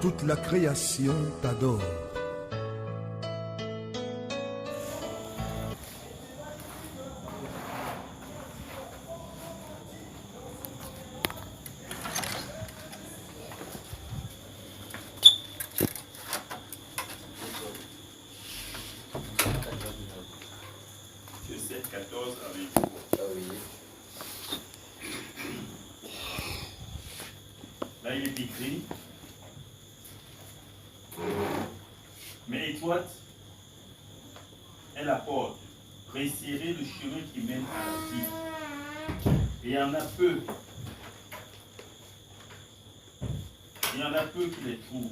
Toute la création t'adore. Là, il est écrit, mais étroite est la porte, resserré le chemin qui mène à la vie. Et il y en a peu. Il y en a peu qui les trouvent.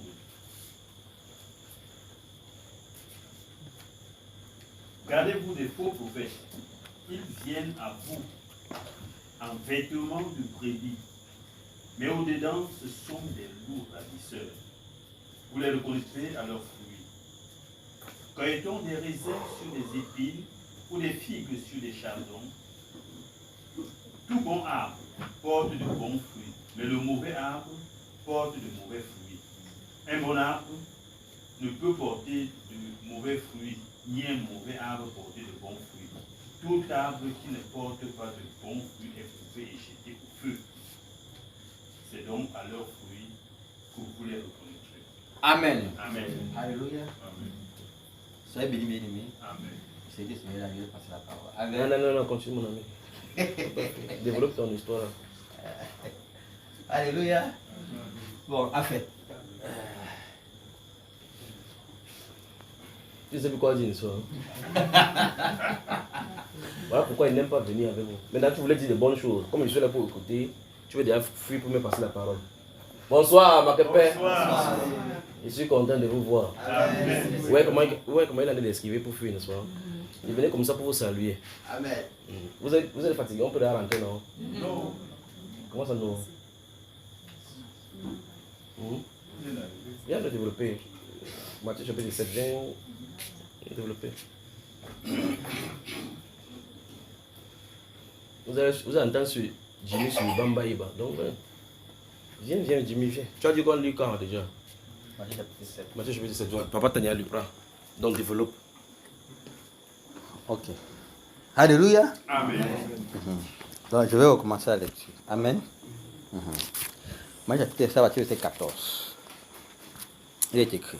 Gardez-vous des faux prophètes. Ils viennent à vous en vêtements de brebis. Mais au-dedans, ce sont des loups ravisseurs. Vous les reconnaîtrez à leurs fruits. Cueille-t-on des raisins sur des épines ou des figues sur des chardons? Tout bon arbre porte de bons fruits, mais le mauvais arbre porte de mauvais fruits. Un bon arbre ne peut porter de mauvais fruits, ni un mauvais arbre porter de bons fruits. Tout arbre qui ne porte pas de bons fruits est coupé et jeté au feu. C'est donc à leurs fruits que vous les reconnaîtrez. Amen. Amen. Alléluia. Amen. Soyez bénis, bien-aimés. Amen. C'est Dieu, Seigneur, la vie, passer la parole. Amen. Non, continue mon ami. Développe ton histoire. Alléluia. Bon, en fait. Tu sais pourquoi dire ça? Voilà pourquoi il n'aime pas venir avec vous. Maintenant, tu voulais dire de bonnes choses. Comme je suis là pour écouter, tu veux déjà fuir pour me passer la parole. Bonsoir, ma pépère. Bonsoir. Je suis content de vous voir. Amen. Ouais, comment il a d'esquiver pour fuir, n'est-ce pas? Il venait comme ça pour vous saluer. Amen. Vous êtes fatigué, on peut la rentrer, non? Non. Comment ça, non? Viens de développer. Matthieu chapitre 17, viens développer. Vous avez entendu sur Jimmy sur Bamba Iba. Donc, viens, Jimmy, viens. Tu as dit quoi, lui, quand déjà? Matthieu chapitre 7. Matthieu chapitre 17, Papa Tania lui prend. Donc, développe. Ok. Alléluia. Amen. Donc, je vais recommencer la lecture. Amen. Moi, chapitre 7, verset 14. Il est écrit.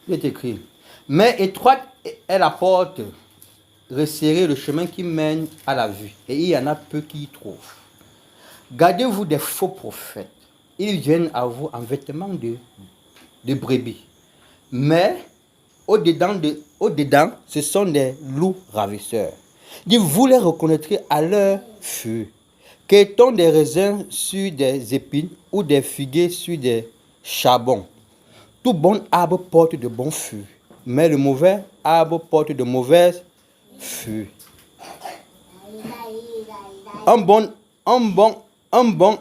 Il est écrit. Mais étroite est la porte, resserré le chemin qui mène à la vue, et il y en a peu qui y trouvent. Gardez-vous des faux prophètes. Ils viennent à vous en vêtements de brebis. Mais au-dedans, ce sont des loups ravisseurs. Vous les reconnaîtrez à leur feu. Cueille-t-on des raisins sur des épines ou des figuiers sur des charbons? Tout bon arbre porte de bons fruits, mais le mauvais arbre porte de mauvais fruits. Un bon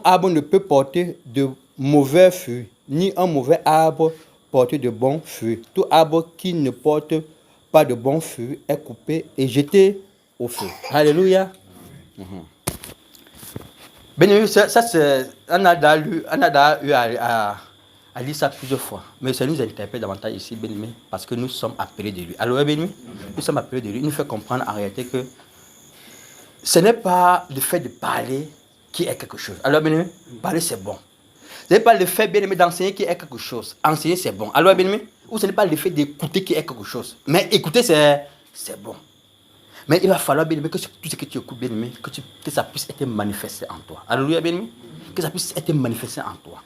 arbre ne peut porter de mauvais fruits, ni un mauvais arbre porter de bons fruits. Tout arbre qui ne porte pas de bons fruits est coupé et jeté au feu. Alléluia. Bien, ça c'est, on a eu à lire ça plusieurs fois. Mais ça nous interpelle davantage ici, bien-aimé, parce que nous sommes appelés de lui. Alors, bien-aimé, nous sommes appelés de lui. Il nous fait comprendre en réalité que ce n'est pas le fait de parler qui est quelque chose. Alors, bien-aimé, parler c'est bon. Ce n'est pas le fait, bien-aimé, d'enseigner qui est quelque chose. Enseigner c'est bon. Alors, bien-aimé, ou ce n'est pas le fait d'écouter qui est quelque chose. Mais écouter c'est bon. Mais il va falloir, bien-aimé, que tout ce que tu écoutes, bien-aimé, que ça puisse être manifesté en toi. Alléluia, bien-aimé. Que ça puisse être manifesté en toi.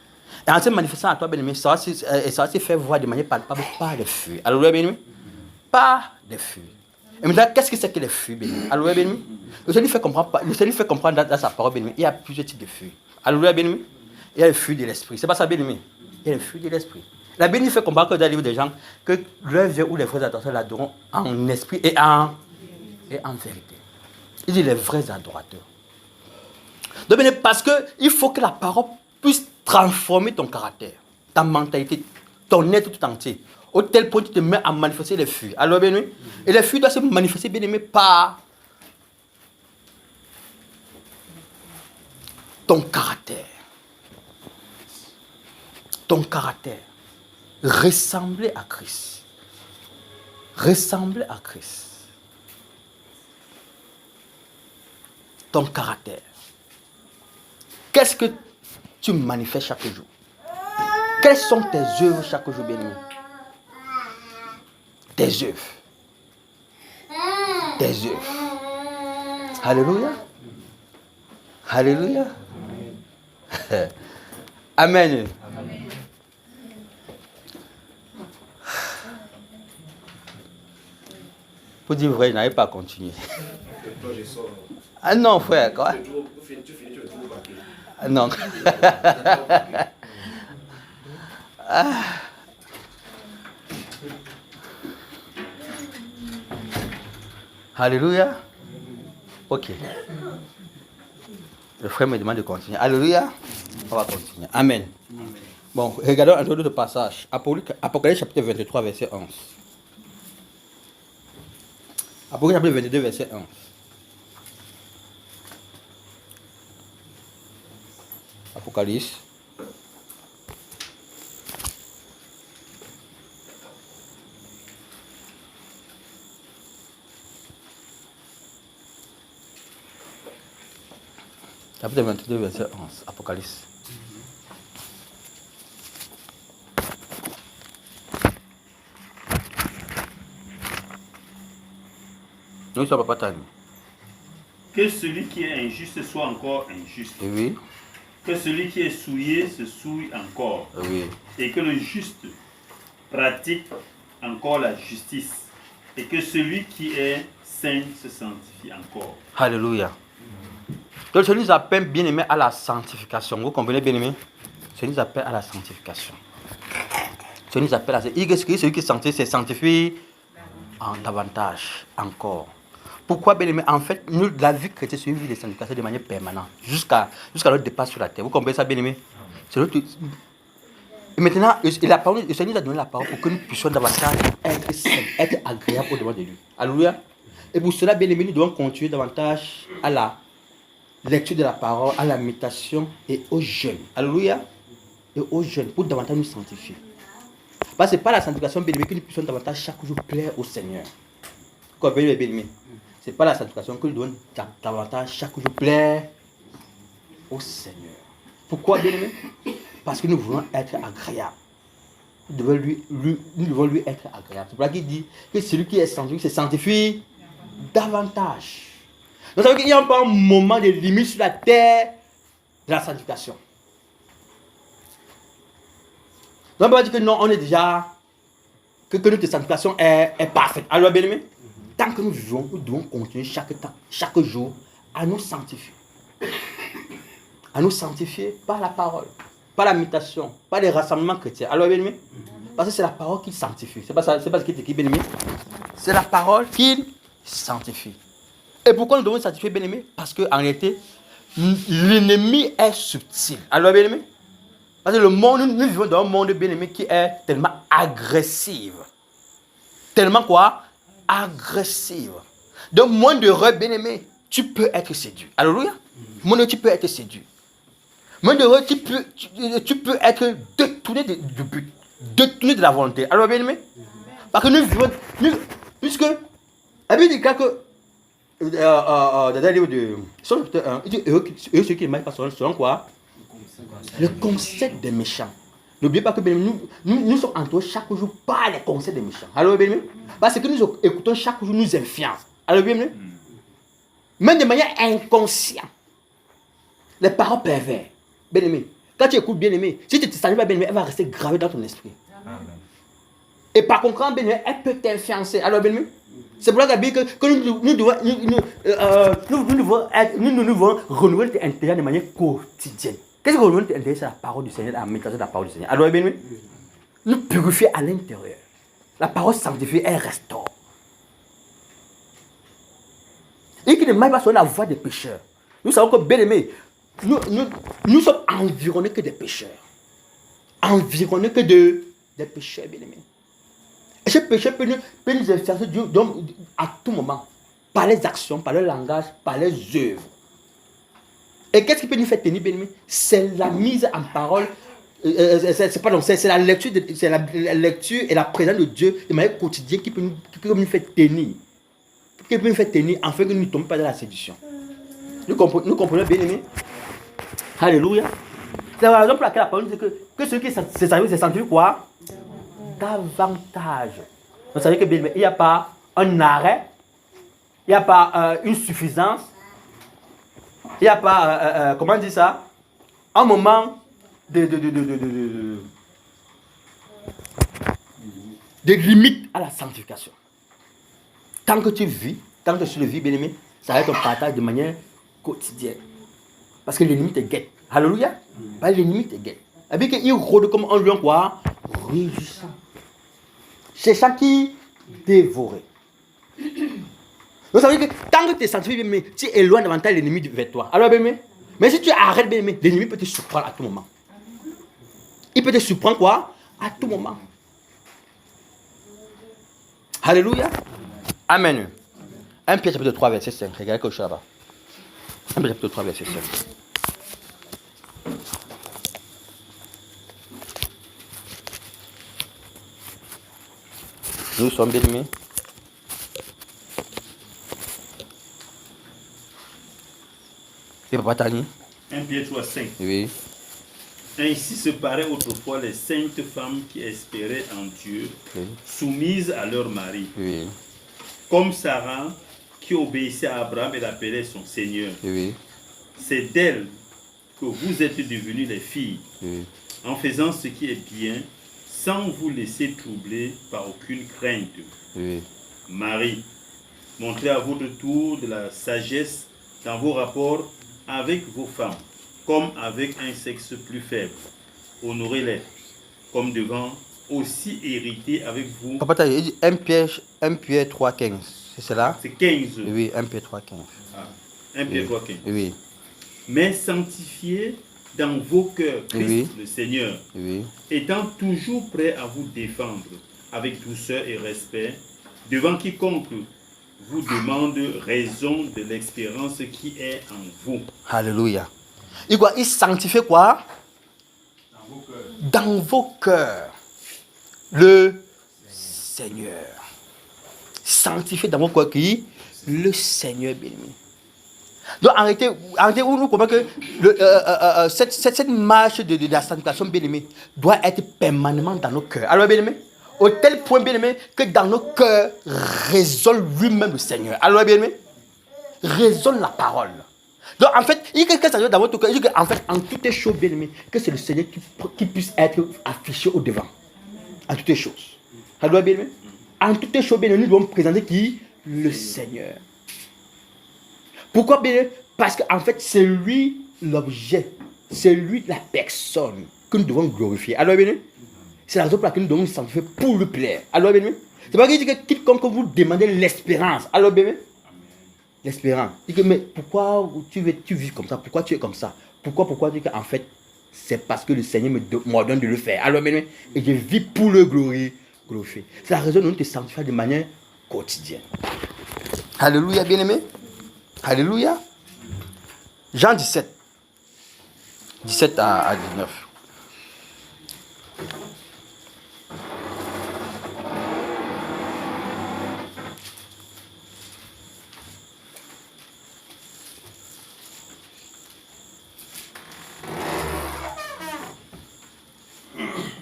Et en se manifestant en toi, bien-aimé, ça va se faire voir de manière palpable par les fruits. Alléluia, bien-aimé. Par les fruits. Et maintenant, qu'est-ce que c'est que les fruits, bien-aimé? Alléluia, bien-aimé. Le Seigneur fait comprendre dans sa parole, bien-aimé, il y a plusieurs types de fruits. Alléluia, bien-aimé. Il y a le fruit de l'esprit. C'est pas ça, bien-aimé. Il y a le fruit de l'esprit. La Bible fait comprendre que dans le livre des gens, que leurs vieux ou les vrais adorateurs l'adoreront en esprit et en vérité. Il dit les vrais adorateurs. Donc, bien, parce qu'il faut que la parole puisse transformer ton caractère, ta mentalité, ton être tout entier. Au tel point, tu te mets à manifester les fruits. Alors, bien aimé, et les fruits doivent se manifester, bien aimé, par ton caractère. Ton caractère. Ressembler à Christ. Ressembler à Christ. Ton caractère. Qu'est-ce que tu manifestes chaque jour? Quelles sont tes œuvres chaque jour, bien-aimé? Tes œuvres. Tes œuvres. Alléluia. Alléluia. Amen. Pour dire vrai, je n'arrive pas à continuer. Ah non, frère, quoi? Ah non. Ah. Alléluia. Ok. Le frère me demande de continuer. Alléluia. On va continuer. Amen. Bon, regardons un autre passage. Apocalypse chapitre 23, verset 11. Apocalypse chapitre 22, verset 11. Apocalypse. Chapitre 22, verset 11. Apocalypse. Nous sommes pas tannés. Que celui qui est injuste soit encore injuste. Oui. Que celui qui est souillé se souille encore. Oui. Et que le juste pratique encore la justice. Et que celui qui est saint se sanctifie encore. Alléluia. Donc, ça nous appelle, bien aimé, à la sanctification. Vous comprenez, bien aimé? Ça nous appelle à la sanctification. Ça nous appelle à ça. Celui qui sanctifie, c'est sanctifier en davantage, encore. Pourquoi, bien aimé? En fait, nous, la vie chrétienne, c'est une vie de sanctification de manière permanente, jusqu'à notre départ sur la terre. Vous comprenez ça, bien aimé? Et maintenant, le Seigneur nous a donné la parole pour que nous puissions davantage être saints, être agréables au devant de lui. Alléluia. Et pour cela, bien aimé, nous devons continuer davantage à la lecture de la parole, à la méditation et aux jeunes. Alléluia. Et aux jeunes, pour davantage nous sanctifier. Parce que c'est pas la sanctification, bien aimé, que nous puissions davantage chaque jour plaire au Seigneur. Vous comprenez, bien aimé? C'est pas la sanctification que nous devons davantage chaque jour plaire au Seigneur. Pourquoi, bien aimé? Parce que nous voulons être agréables. Nous devons lui être agréables. C'est pour ça qu'il dit que celui qui est sanctifié se sanctifie davantage. Donc ça veut dire qu'il n'y a pas un moment de limite sur la terre de la sanctification. Donc on ne peut pas dire que non, on est déjà, que notre sanctification est parfaite. Alors bien aimé, tant que nous vivons, nous devons continuer chaque jour à nous sanctifier. À nous sanctifier par la parole, par la méditation, par les rassemblements chrétiens. Alors bien aimé, parce que c'est la parole qui sanctifie. C'est pas ce qui est écrit, bien aimé. C'est la parole qui sanctifie. Et pourquoi nous devons sanctifier, bien aimé? Parce qu'en réalité, l'ennemi est subtil. Alors bien aimé, parce que le monde, nous vivons dans un monde, bien aimé, qui est tellement agressif. Tellement quoi? Agressif. Donc, moins d'heureux, bien aimé, tu peux être séduit. Alléluia. Moins d'heureux, tu peux être séduit. Moins d'heureux, tu peux être détourné du but, détourné de la volonté. Alors, bien aimé, parce que nous vivons, puisque, la Bible dit que, dans le livre de Somme 1, il dit heureux ceux qui ne marchent pas selon quoi? Le concept des méchants. N'oubliez pas que nous sommes entourés chaque jour par les concepts des méchants. Alors, bien aimé, parce que nous écoutons chaque jour nous influence. Alors, bien aimé, même de manière inconsciente, les paroles pervers. Bien aimé, quand tu écoutes bien aimé, si tu ne te sens pas bien aimé, elle va rester gravée dans ton esprit. Amen. Et par conséquent, bien aimé, elle peut t'influencer. Alors, bien aimé, c'est pour ça que nous devons renouveler notre intérieur de manière quotidienne. Qu'est-ce que renouveler notre intérieur? C'est la parole du Seigneur, la méditation de la parole du Seigneur. Alors, bien aimé, nous purifier à l'intérieur. La parole sanctifie, elle restaure. Et qui ne marche pas sur la voie des pécheurs. Nous savons que, bien aimé, nous sommes environnés que des pécheurs. Environnés que des pécheurs, bien aimés. péché peut nous influencer à tout moment. Par les actions, par le langage, par les œuvres. Et qu'est-ce qui peut nous faire tenir, bien-aimé? C'est la mise en parole. C'est la lecture et la présence de Dieu de manière quotidienne qui peut nous faire tenir. Qui peut nous faire tenir afin que nous ne tombions pas dans la séduction. Nous comprenons, bien-aimé? Alléluia. C'est la raison pour laquelle la parole dit que celui qui s'est senti quoi? Davantage. Vous savez que, bien-aimé, il n'y a pas un arrêt, il n'y a pas une suffisance, il n'y a pas, comment on dit ça? Un moment de limite à la sanctification. Tant que tu vis, tant que tu le vis, bien-aimé, ça va être un partage de manière quotidienne. Parce que l'ennemi te guette. Alléluia. L'ennemi te guette. Et bien qu'il rôde comme un lion quoi? Rugissant. C'est ça qui dévore. Vous savez que tant que tu es sanctifié, bien-aimé, tu éloignes davantage l'ennemi vers toi. Alors, bien-aimé, mais si tu arrêtes, bien-aimé, l'ennemi peut te surprendre à tout moment. Il peut te surprendre quoi? À tout moment. Alléluia. Amen. 1 Pierre chapitre 3, verset 5. Regardez que je suis là-bas. 1 Pierre chapitre 3, verset 5. Nous sommes bien-aimés. Et Papa Tani? 1 Pierre 3, 5. Oui. Ainsi se paraient autrefois les saintes femmes qui espéraient en Dieu, Oui. soumises à leur mari. Oui. Comme Sarah, qui obéissait à Abraham et l'appelait son Seigneur. Oui. C'est d'elle que vous êtes devenues les filles, Oui. en faisant ce qui est bien, sans vous laisser troubler par aucune crainte. Oui. Marie, montrez à votre tour de la sagesse dans vos rapports avec vos femmes, comme avec un sexe plus faible. Honorez-les, comme devant aussi hériter avec vous. Papa Tani, il dit 1 Pierre 3, 15. C'est cela? C'est 15. Oui, 1 Pierre 3, 15. Ah, 1 Pierre 3, 15. Oui. Mais sanctifiez dans vos cœurs Christ Oui. le Seigneur, Oui. étant toujours prêt à vous défendre avec douceur et respect devant quiconque vous demande raison de l'expérience qui est en vous. Alléluia. Il sanctifie quoi? Dans vos cœurs. Le Seigneur. Sanctifiez dans vos cœurs qui? Le Seigneur béni. Donc arrêtez, nous comprenons que cette marche de la sanctification bien-aimée doit être permanemment dans nos cœurs. Alors bien-aimé, au tel point bien-aimé que dans nos cœurs résonne lui-même le Seigneur. Alors bien-aimé, résonne la parole. Donc en fait, il y a quelque chose dans votre cœur, il dit qu'en fait, en toutes les choses bien-aimées, que c'est le Seigneur qui puisse être affiché au devant. En toutes les choses. Alors bien-aimé, en toutes les choses bien-aimées, nous devons présenter qui? Le Seigneur. Pourquoi bien? Parce qu'en fait, c'est lui l'objet, c'est lui la personne que nous devons glorifier. Alors bien, c'est la raison pour laquelle nous devons nous sanctifier pour lui plaire. Alors bien, c'est pas qu'il dit que quiconque vous demandez l'espérance. Alors bien, l'espérance. Il dit que mais pourquoi tu vis comme ça? Pourquoi tu es comme ça? Pourquoi tu dis qu'en fait, c'est parce que le Seigneur m'ordonne de le faire. Alors bien, et je vis pour le glorifier. C'est la raison dont nous te sanctifions de manière quotidienne. Alléluia, bien-aimé. Alléluia. Jean 17. 17 à 19.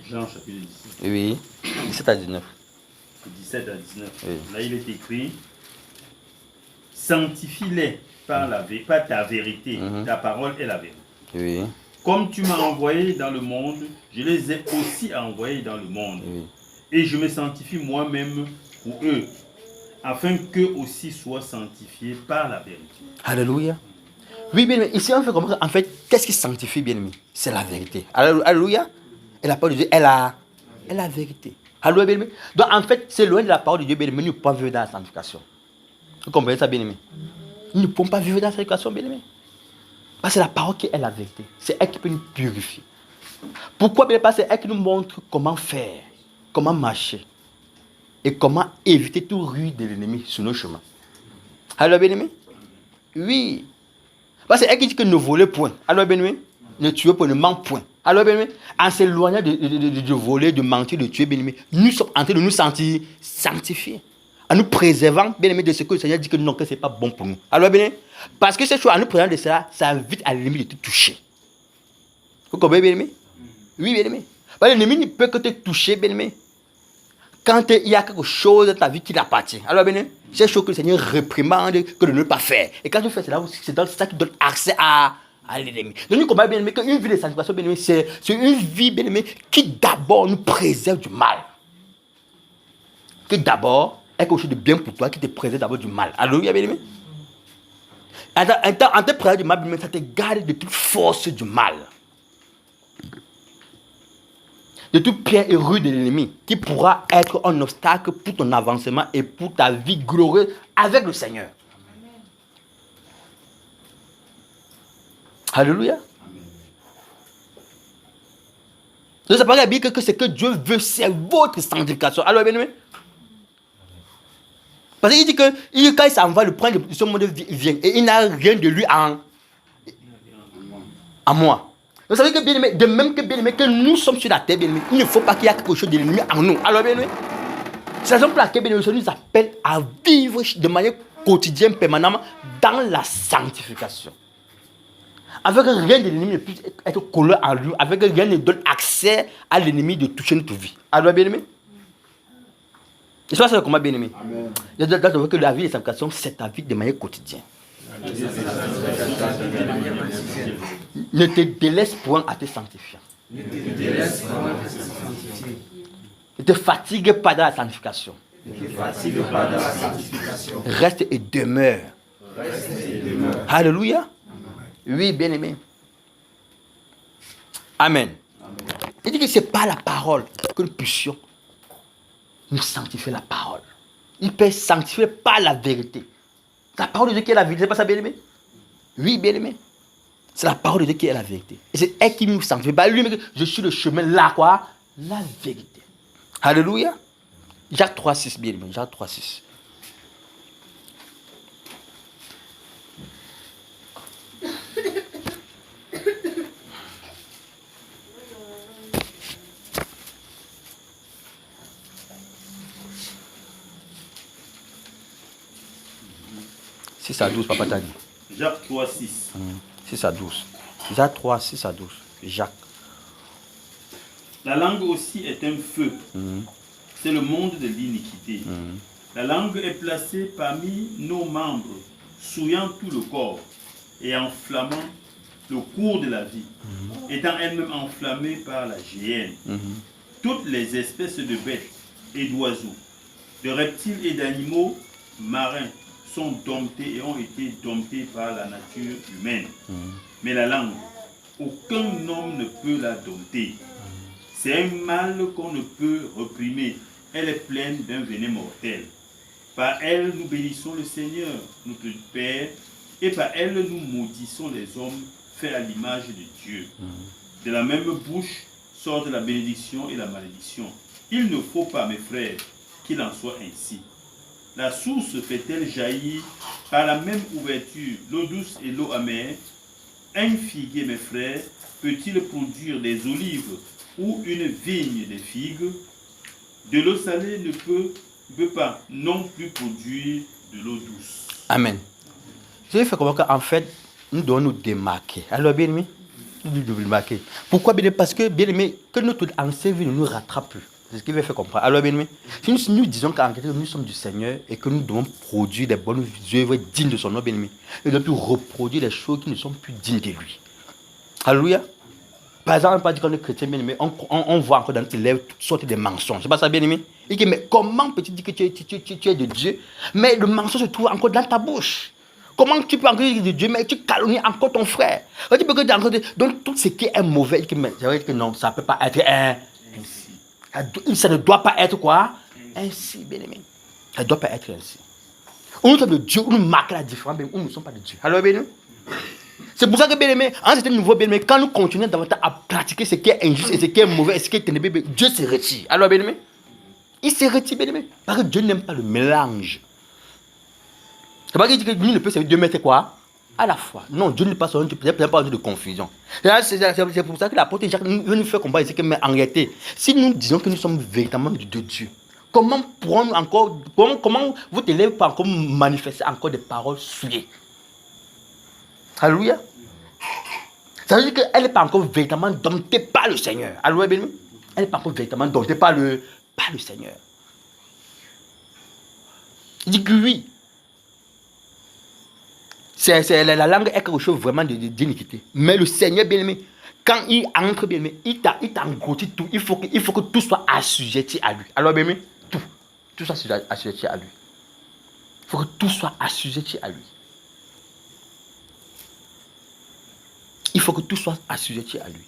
Jean chapitre 17. Oui. 17 à 19. 17 à 19. Oui. Là, il est écrit: sanctifie-les par ta vérité. Ta parole est la vérité. Oui. Comme tu m'as envoyé dans le monde, je les ai aussi envoyés dans le monde. Oui. Et je me sanctifie moi-même pour eux, afin qu'eux aussi soient sanctifiés par la vérité. Alléluia. Oui, bien aimé. Ici, on fait comprendre, en fait, qu'est-ce qui sanctifie, bien aimé? C'est la vérité. Alléluia. Et la parole de Dieu est la vérité. Alléluia, bien aimé. Donc, en fait, c'est loin de la parole de Dieu, bien aimé. Nous ne pouvons pas vivre dans la sanctification. Vous comprenez ça, bien aimé? Nous ne pouvons pas vivre dans la sanctification, bien aimé. Parce que c'est la parole qui est la vérité. C'est elle qui peut nous purifier. Pourquoi? Bien, parce que c'est elle qui nous montre comment faire, comment marcher. et comment éviter tout ruine de l'ennemi sur nos chemins. Alors, bien-aimé? Oui. Parce qu'elle qui dit que ne volez point. Alors, bien-aimé? Ne tuez point, ne ment point. Alors, bien-aimé, en s'éloignant de voler, de mentir, de tuer, bien-aimé, nous sommes en train de nous sentir sanctifiés. En nous préservant, bien-aimé, de ce que le Seigneur dit que non, que ce n'est pas bon pour nous. Alors, bien-aimé, parce que cette chose, en nous préservant de cela, ça invite à l'ennemi de te toucher. Vous comprenez, bien-aimé? Oui, bien-aimé. Parce que l'ennemi ne peut que te toucher, bien-aimé, quand il y a quelque chose dans ta vie qui l'appartient. Alors, bien, c'est chose que le Seigneur réprimande que de ne pas faire. Et quand tu fais cela, c'est dans ça qui donne accès à l'ennemi. Donc, nous comprenons bien, qu'une vie de sanctification, bien, c'est une vie, bien, qui d'abord nous préserve du mal. Qui d'abord est quelque chose de bien pour toi, qui te préserve d'abord du mal. Alléluia, bien, en te préservant du mal, bien, ça te garde de toute force du mal. De toute pierre et rue de l'ennemi qui pourra être un obstacle pour ton avancement et pour ta vie glorieuse avec le Seigneur. Amen. Alléluia. Donc ça paraît bien que ce que Dieu veut, c'est votre sanctification. Alors, bien aimé. Parce qu'il dit que quand il s'en va, le prendre de ce monde vient et il n'a rien de lui en moi. Vous savez que bien aimé, de même que bien aimé, que nous sommes sur la terre, bien aimé, il ne faut pas qu'il y ait quelque chose de l'ennemi en nous. Alors bien aimé, c'est la raison pour laquelle bien aimé, nous appelle à vivre de manière quotidienne, permanemment, dans la sanctification. Avec rien de l'ennemi ne puisse être collé en lui, avec rien ne donne accès à l'ennemi de toucher notre vie. Alors bien aimé, et ça c'est comment bien aimé. Je dois que la vie de sanctification, c'est ta vie de manière quotidienne. Ne te délaisse point à te sanctifier. Ne te fatigue pas dans la sanctification. Reste et demeure. Alléluia. Oui, bien aimé. Amen. Il dit que ce n'est pas la parole que nous puissions nous sanctifier la parole. Il peut sanctifier par la vérité. La parole de Dieu qui est la vérité, c'est pas ça, bien aimé? Oui, bien aimé. C'est la parole de Dieu qui est la vérité. Et c'est elle qui nous sanctifie. Bah, lui, je suis le chemin, là, quoi? La vérité. Alléluia. Jacques 3,6, bien aimé. Jacques 3,6. À 12, papa t'a dit. Jacques 3, 6. 6 à 12. Jacques 3, 6 à 12. Jacques. La langue aussi est un feu. C'est le monde de l'iniquité. La langue est placée parmi nos membres, souillant tout le corps et enflammant le cours de la vie, étant elle-même enflammée par la géhenne. Toutes les espèces de bêtes et d'oiseaux, de reptiles et d'animaux marins sont domptés et ont été domptés par la nature humaine. Mais la langue, aucun homme ne peut la dompter. C'est un mal qu'on ne peut réprimer. Elle est pleine d'un venin mortel. Par elle, nous bénissons le Seigneur, notre Père, et par elle, nous maudissons les hommes faits à l'image de Dieu. De la même bouche sortent la bénédiction et la malédiction. Il ne faut pas, mes frères, qu'il en soit ainsi. La source fait-elle jaillir par la même ouverture l'eau douce et l'eau amère? Un figuier, mes frères, peut-il produire des olives ou une vigne des figues? De l'eau salée ne peut pas non plus produire de l'eau douce. Amen. Je vais faire comment qu'en fait, nous devons nous démarquer. Alors, bien aimé, nous devons nous démarquer. Pourquoi, bien aimé? Parce que, bien aimé, que notre ancienne vie ne nous rattrape plus. C'est ce qu'il veut faire comprendre. Alors, bien aimé, si nous disons qu'en réalité, nous sommes du Seigneur et que nous devons produire des bonnes œuvres dignes de son nom, bien aimé, nous devons plus reproduire des choses qui ne sont plus dignes de lui. Alléluia. Par exemple, on ne peut pas dire qu'on est chrétien, bien aimé, on voit encore dans tes lèvres toutes sortes de mensonges. C'est pas ça, bien aimé? Il dit, mais comment peux-tu dire que tu es de Dieu, mais le mensonge se trouve encore dans ta bouche? Comment tu peux encore dire de Dieu, mais tu calomnies encore ton frère? Tu peux dire encore, donc tout ce qui est mauvais, c'est vrai que non, ça ne peut pas être ainsi. Ça ne doit pas être quoi? Ainsi, bien aimé. Ça ne doit pas être ainsi. Ou nous sommes de Dieu, ou nous marquons la différence, ou nous ne sommes pas de Dieu. Alors, bien aimé, c'est pour ça que, bien aimé, à un certain niveau, bien aimé, quand nous continuons davantage à pratiquer ce qui est injuste et ce qui est mauvais et ce qui est ténébreux, Dieu se retire. Alors, bien aimé, Il s'est retiré, bien aimé. Parce que Dieu n'aime pas le mélange. C'est pas qu'il dit que lui ne peut servir Dieu, mais c'est quoi? À la fois. Non, Dieu n'est pas sur un de confusion. C'est pour ça que l'apôtre Jacques nous fait comprendre ici que, mais en réalité, si nous disons que nous sommes véritablement de Dieu, comment pourrons-nous encore, comment vous élèves pas encore manifester encore des paroles souillées? Alléluia. Ça veut dire qu'elle n'est pas encore véritablement domptée par le Seigneur. Alléluia, bien aimé. Elle n'est pas encore véritablement domptée par le Seigneur. Il dit que oui. La langue est quelque chose vraiment d'iniquité. Mais le Seigneur, bien aimé, quand il entre, bien aimé, il t'engloutit tout. Il faut que tout soit assujetti à lui. Alors, bien aimé, tout soit assujetti à lui. Il faut que tout soit assujetti à lui. Il faut que tout soit assujetti à lui.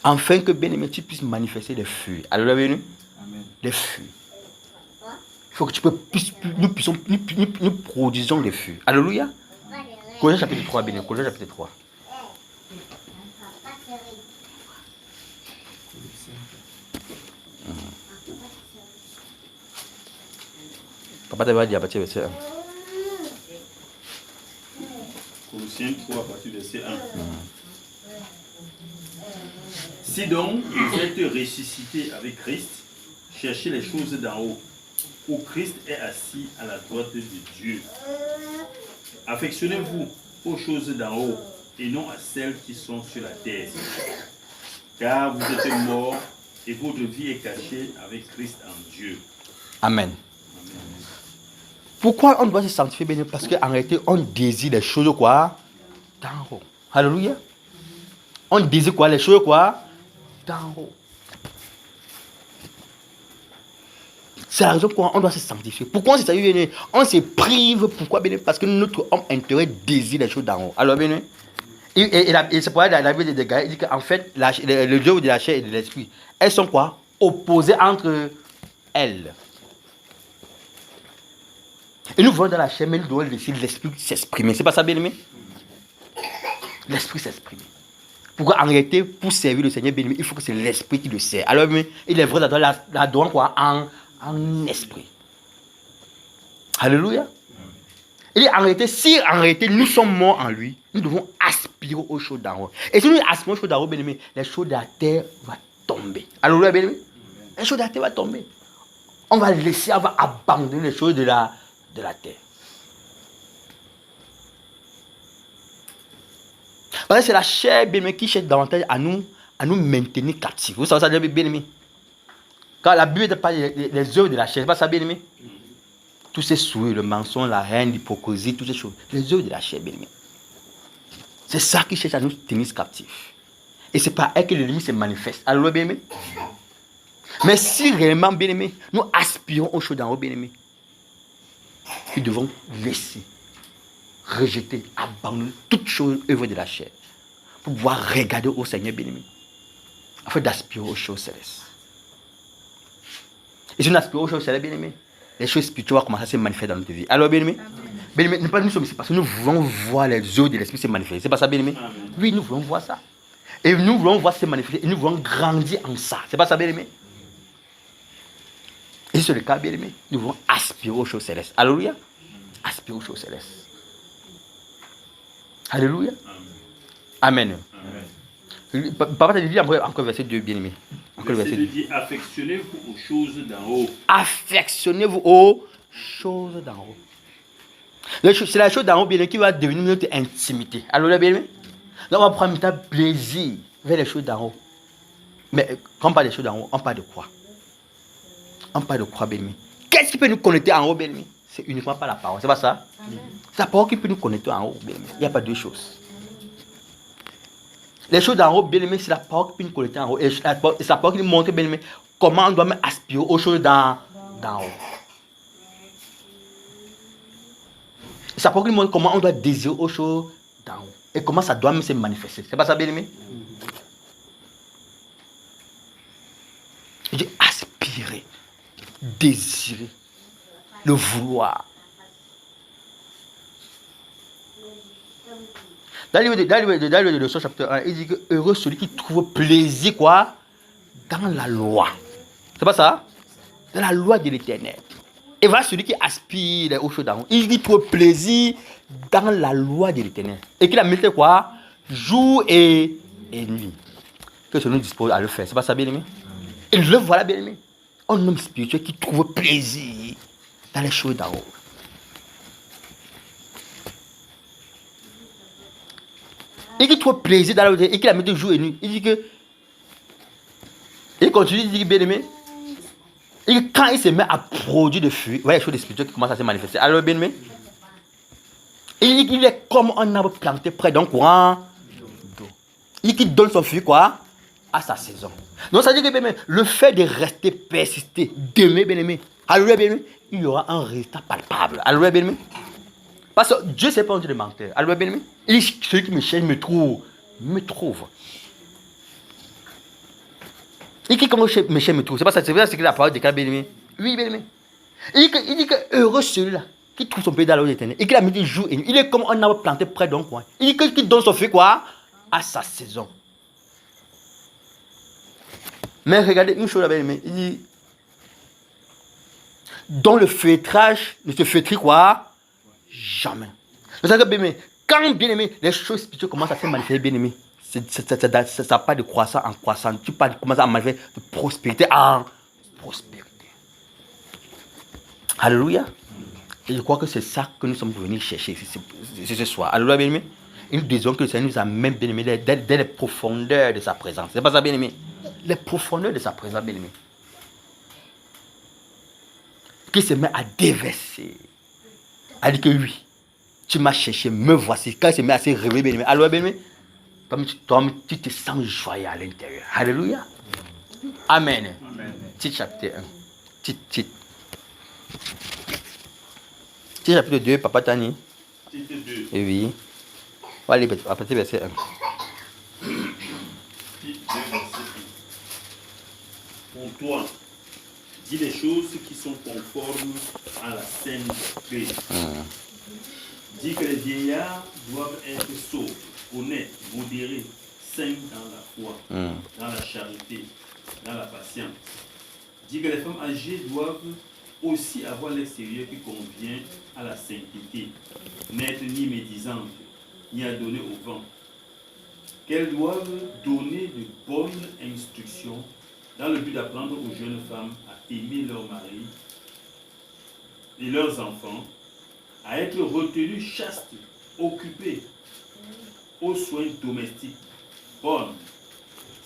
Afin que, bien aimé, tu puisses manifester les fruits. Alors, bien aimé, les fruits. Il faut que nous produisons les fruits. Alléluia. Colossiens chapitre 3, bien. Colossiens chapitre 3. Papa t'avait dit à partir du verset 1. Colossiens 3, à partir du verset 1. Si donc vous êtes ressuscités avec Christ, cherchez les choses d'en haut, où Christ est assis à la droite de Dieu. Affectionnez-vous aux choses d'en haut et non à celles qui sont sur la terre. Car vous êtes morts et votre vie est cachée avec Christ en Dieu. Amen. Pourquoi on doit se sanctifier, bien? Parce qu'en réalité, on désire les choses quoi? D'en haut. Alléluia. On désire quoi? Les choses quoi? D'en haut. C'est la raison pour laquelle on doit se sanctifier. Pourquoi on se sanctifie? On se prive. Pourquoi? Parce que notre homme intérieur désire les choses d'en haut. Alors, bien, et c'est pour ça que la Bible de Galate dit qu'en fait, le Dieu de la chair et de l'esprit, elles sont quoi? Opposées entre elles. Et nous voulons dans la chair, mais nous devons laisser l'esprit s'exprimer. C'est pas ça, bien aimé? L'esprit s'exprimer. Pourquoi en réalité, pour servir le Seigneur, bien aimé, il faut que c'est l'esprit qui le sert. Alors, mais il est vrai d'adorant quoi? En esprit. Alléluia. Et en réalité, si en réalité nous sommes morts en lui, nous devons aspirer aux choses d'en haut. Et si nous aspirons aux choses d'en haut, bien aimé, les choses de la terre vont tomber. Alléluia, bien aimé. Les choses de la terre vont tomber. On va abandonner les choses de la terre. Parce que c'est la chair, bien aimé, qui cherche davantage à nous maintenir captifs. Vous savez ça, bien aimé? Quand la Bible parle des œuvres de la chair, c'est pas ça, bien aimé? Tous ces souhaits, le mensonge, la haine, l'hypocrisie, toutes ces choses. Les œuvres de la chair, bien aimé. C'est ça qui cherche à nous tenir captifs. Et c'est par elle que l'ennemi se manifeste. Alors, bien aimé? Mais si réellement, bien aimé, nous aspirons aux choses d'en haut, bien aimé, nous devons laisser, rejeter, abandonner toutes choses œuvres de la chair pour pouvoir regarder au Seigneur, bien aimé, afin d'aspirer aux choses célestes. Et si on aspire aux choses célestes, bien aimé, les choses spirituelles vont commencer à se manifester dans notre vie. Alors, bien aimé, nous sommes ici parce que nous voulons voir les œuvres de l'esprit se manifester. C'est pas ça, bien aimé? Oui, nous voulons voir ça. Et nous voulons voir se manifester et nous voulons grandir en ça. C'est pas ça, bien aimé? Et si c'est le cas, bien aimé, nous voulons aspirer aux choses célestes. Alléluia. Aspirer aux choses célestes. Alléluia. Amen. Amen. Papa t'a dit encore verset 2, bien aimé. Verset 2 dit, affectionnez-vous aux choses d'en haut. Affectionnez-vous aux choses d'en haut. C'est la chose d'en haut, bien aimé, qui va devenir notre intimité. Alléluia, bien aimé. Donc on va prendre un plaisir vers les choses d'en haut. Mais quand on parle des choses d'en haut, on parle de quoi? On parle de quoi, bien aimé? Qu'est-ce qui peut nous connecter en haut, bien aimé? C'est uniquement par la parole, c'est pas ça? C'est la parole qui peut nous connecter en haut, bien aimé. Il n'y a pas deux choses. Les choses d'en haut, bien aimé, c'est la parole qui peut nous connecter en haut. Et c'est la parole qui nous montre, bien aimé, comment on doit aspirer aux choses d'en haut. C'est la parole qui nous montre comment on doit désirer aux choses d'en haut. Et comment ça doit même se manifester. C'est pas ça, bien aimé? Je dis aspirer, désirer, le vouloir. Dans le livre de Leçon chapitre 1, il dit que heureux celui qui trouve plaisir quoi? Dans la loi. C'est pas ça? dans la loi de l'Éternel. Et voilà celui qui aspire aux choses d'en haut. Il y trouve plaisir dans la loi de l'Éternel. Et qu'il a mis quoi? Jour et nuit. Que ce nous dispose à le faire. C'est pas ça, bien-aimé? Et le voilà, bien-aimé. Un homme spirituel qui trouve plaisir dans les choses d'en haut. Et qui trouve plaisir dans la loi et qu'il a mis jour et nuit. Il dit que. Il continue, il dit bien-aimé. Et quand il se met à produire de fruits, voilà les choses spirituelles qui commencent à se manifester. Alors, bien-aimé, il est comme un arbre planté près d'un courant d'eau. Il qui donne son fruit, quoi? À sa saison. Donc, ça veut dire que, bien-aimé, le fait de rester persister, d'aimer, bien-aimé, alléluia, bien-aimé, il y aura un résultat palpable. Alléluia, bien-aimé. Parce que Dieu, c'est pas un Dieu de menteur. Alléluia, bien-aimé. Celui qui me cherche me trouve. Et qui commence à me trouve. C'est pas ça, c'est vrai, c'est que la parole déclare, bien-aimé. Oui, bien-aimé. Il dit que heureux celui-là qui trouve son pays dans l'eau éternelle et qu'il a mis des jours et nuit. Il est comme un arbre planté près d'un coin. Il dit qu'il donne son fruit, quoi? À sa saison. Mais regardez une chose là, bien-aimé. Il dit, dont le feutrage ne se feutrine, quoi? Jamais. C'est ça que, bien-aimé, quand, bien-aimé, les choses spirituelles commencent à se manifester, bien-aimé, ça n'a pas de croissance en croissance. Tu commences à manifester de prospérité en prospérité. Alléluia. Et je crois que c'est ça que nous sommes venus chercher ce soir. Alléluia, bien-aimé. Et nous disons que le Seigneur nous amène, bien-aimé, dès les profondeurs de sa présence. C'est pas ça, bien-aimé? Les profondeurs de sa présence, bien-aimé. Qui se met à déverser. Elle dit que oui, tu m'as cherché, me voici. Quand il se met à se réveiller, bien-aimé. Alléluia, bien-aimé. Toi, tu te sens joyeux à l'intérieur. Alléluia. Amen. Titre chapitre 1. Titre chapitre 2, Papa Tani. Titre 2. Et oui. On va aller à partir du verset 1. Titre 2, verset 1. Pour toi, dis les choses qui sont conformes à la saine doctrine. Dis que les vieillards doivent être sobres, honnêtes, modérés, saints dans la foi, dans la charité, dans la patience. Dis que les femmes âgées doivent aussi avoir l'extérieur qui convient à la sainteté, n'être ni médisantes, ni à donner au vent. Qu'elles doivent donner de bonnes instructions dans le but d'apprendre aux jeunes femmes à aimer leur mari et leurs enfants, à être retenues chastes, occupées aux soins domestiques, bonnes,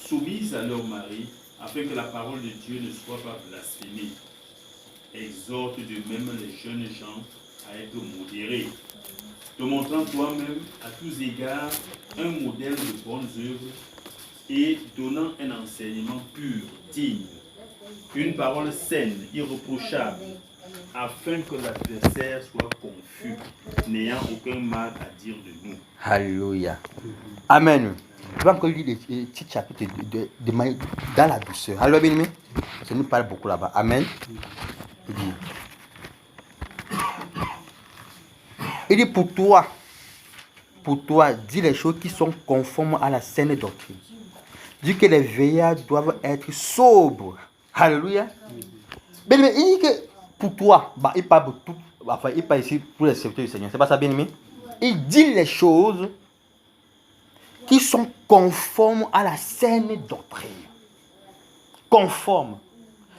soumises à leur mari, afin que la parole de Dieu ne soit pas blasphémée. Exhorte de même les jeunes gens à être modérés, te montrant toi-même à tous égards un modèle de bonnes œuvres et donnant un enseignement pur, digne, une parole saine, irréprochable, afin que l'adversaire soit confus, n'ayant aucun mal à dire de nous. Alléluia. Amen. Je vais encore lire les petits chapitres dans la douceur. Alléluia, bien-aimé. Ça nous parle beaucoup là-bas. Amen. Il dit pour toi, dis les choses qui sont conformes à la saine doctrine. Dis que les veillards doivent être sobres. Alléluia. Bien-aimé, il dit que pour toi, il parle pour tout, enfin, il parle ici pour les serviteurs du Seigneur. C'est pas ça, bien-aimé? Il dit les choses qui sont conformes à la saine doctrine. Conformes.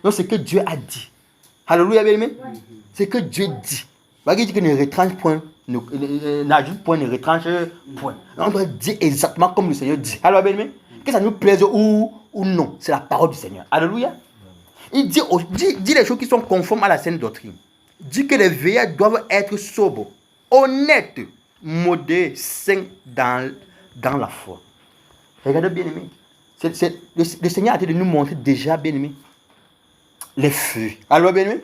Donc, c'est ce que Dieu a dit. Alléluia, bien-aimé. C'est que Dieu dit. Il dit que ne retranche point, n'ajoute point, ne retranche point. On doit dire exactement comme le Seigneur dit. Alléluia, bien-aimé. Que ça nous plaise ou non. C'est la parole du Seigneur. Alléluia. Il dit les choses qui sont conformes à la saine doctrine. Dit que les veillards doivent être sobres, honnêtes, modérés, saints dans la foi. Regardez, bien-aimé. Le Seigneur a été de nous montrer déjà, bien-aimé, les fruits. Alors, bien-aimé,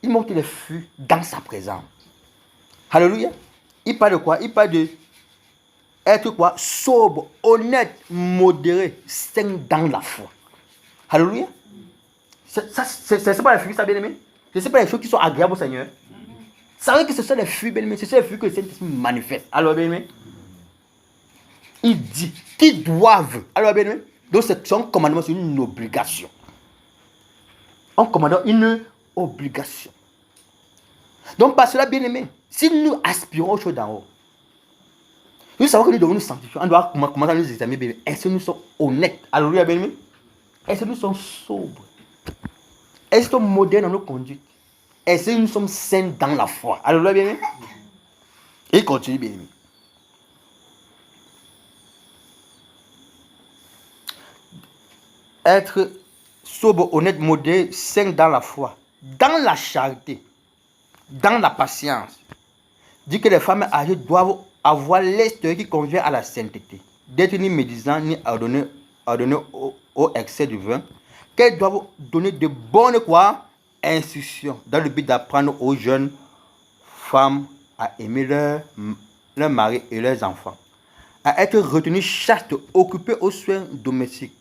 il montre les fruits dans sa présence. Alléluia. Il parle de quoi? Il parle de être quoi? Sobre, honnête, modéré, saint dans la foi. Alléluia. C'est pas les fruits, ça, bien-aimé. Ce n'est pas les choses qui sont agréables au Seigneur. C'est vrai que ce sont les fruits, bien-aimé. Ce sont les fruits que le Saint-Esprit manifeste. Alors, bien-aimé, il dit qu'ils doivent. Alors, bien-aimé, donc c'est un commandement, c'est une obligation. en commandant une obligation. Donc, par cela, bien aimé, si nous aspirons aux choses d'en haut, nous savons que nous devons nous sanctifier. On doit commencer à nous examiner, bien aimé. Est-ce que nous sommes honnêtes? Alléluia, bien aimé. Est-ce que nous sommes sobres? Est-ce que nous sommes modernes dans nos conduites? Est-ce que nous sommes saints dans la foi? Alléluia, bien aimé. Et il continue, bien aimé. Être sobre, honnête, modéré, saint dans la foi, dans la charité, dans la patience. Dit que les femmes âgées doivent avoir l'esprit qui convient à la sainteté, d'être ni médisant ni ordonné au excès du vin, qu'elles doivent donner de bonnes instructions dans le but d'apprendre aux jeunes femmes à aimer leur mari et leurs enfants, à être retenues chastes, occupées aux soins domestiques,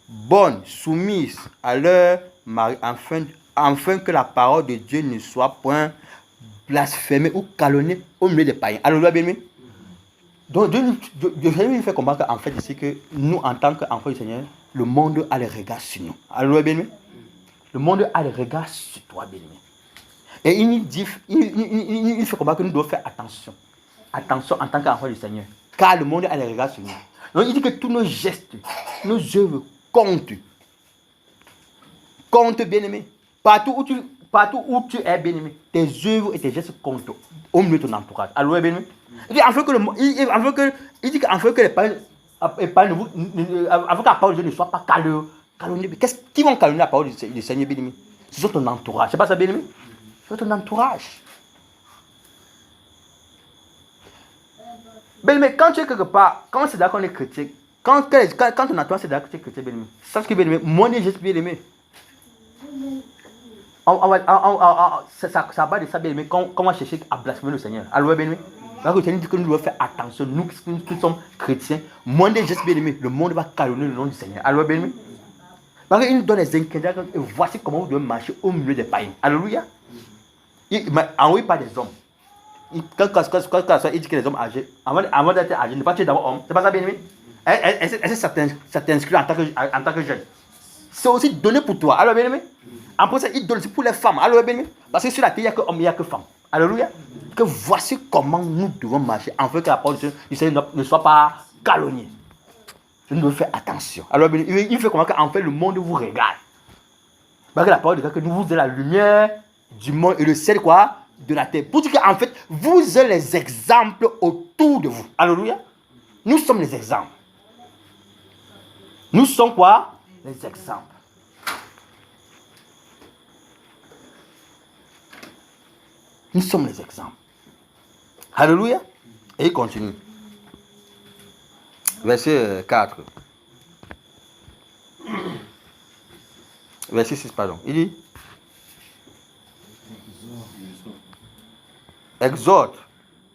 bonnes, soumises à leur mari, afin que la parole de Dieu ne soit point blasphémée ou calomniée au milieu des païens. Alléluia, bien aimé. Donc, Dieu nous fait comprendre qu'en fait, ici, que nous, en tant qu'enfants du Seigneur, le monde a le regard sur nous. Alléluia, bien aimé. Le monde a le regard sur toi, bien aimé. Et il nous dit, il fait comprendre que nous devons faire attention. Attention en tant qu'enfants du Seigneur. Car le monde a le regard sur nous. Donc, il dit que tous nos gestes, nos œuvres comptent. Comptent, bien aimé. Partout où tu es, bien aimé, tes œuvres et tes gestes comptent au milieu de ton entourage. Alléluia, bien aimé. Il dit afin que les parents, afin que la parole de Dieu ne soit pas calomniée. Qui vont calomnier la parole du Seigneur, bien aimé? Ce sont ton entourage. C'est pas ça, bien aimé? C'est ton entourage. Bien aimé, quand tu es quelque part, quand c'est là qu'on est chrétien, quand ton entourage c'est là que tu es chrétien, bien aimé, sache que bien aimé, mon geste bien aimé. Ça va de ça, bien aimé, quand on va chercher à blasphémer le Seigneur. Alléluia, bien aimé. Parce que le Seigneur dit que nous devons faire attention, nous qui sommes chrétiens, moins des gestes, bien aimé, le monde va calomnier le nom du Seigneur. Alléluia, bien aimé. Parce qu'il nous donne les ingrédients et voici comment vous devez marcher au milieu des païens. Alléluia. Il n'envoie pas des hommes. Quand il dit que les hommes âgés, avant d'être âgés, ne pas tuer d'abord homme. C'est pas ça, bien aimé. Ça t'inscrit en tant que jeune. C'est aussi donné pour toi. Alors, bien aimé. Après ça, il donne aussi pour les femmes. Alors, bien aimé. Parce que sur la terre, il n'y a que hommes, il n'y a que femmes. Alléluia. Que voici comment nous devons marcher afin que la parole du Seigneur ne soit pas calomniée. Nous devons faire attention. Alors, bien aimé, il fait comment qu'en fait le monde vous regarde. Parce que la parole dit que nous vous êtes la lumière du monde et le sel de la terre. Pour dire qu'en fait, vous êtes les exemples autour de vous. Alléluia. Nous sommes les exemples. Nous sommes les exemples. Nous sommes les exemples. Alléluia. Et il continue. Verset 4. Verset 6, pardon. Il dit exhorte.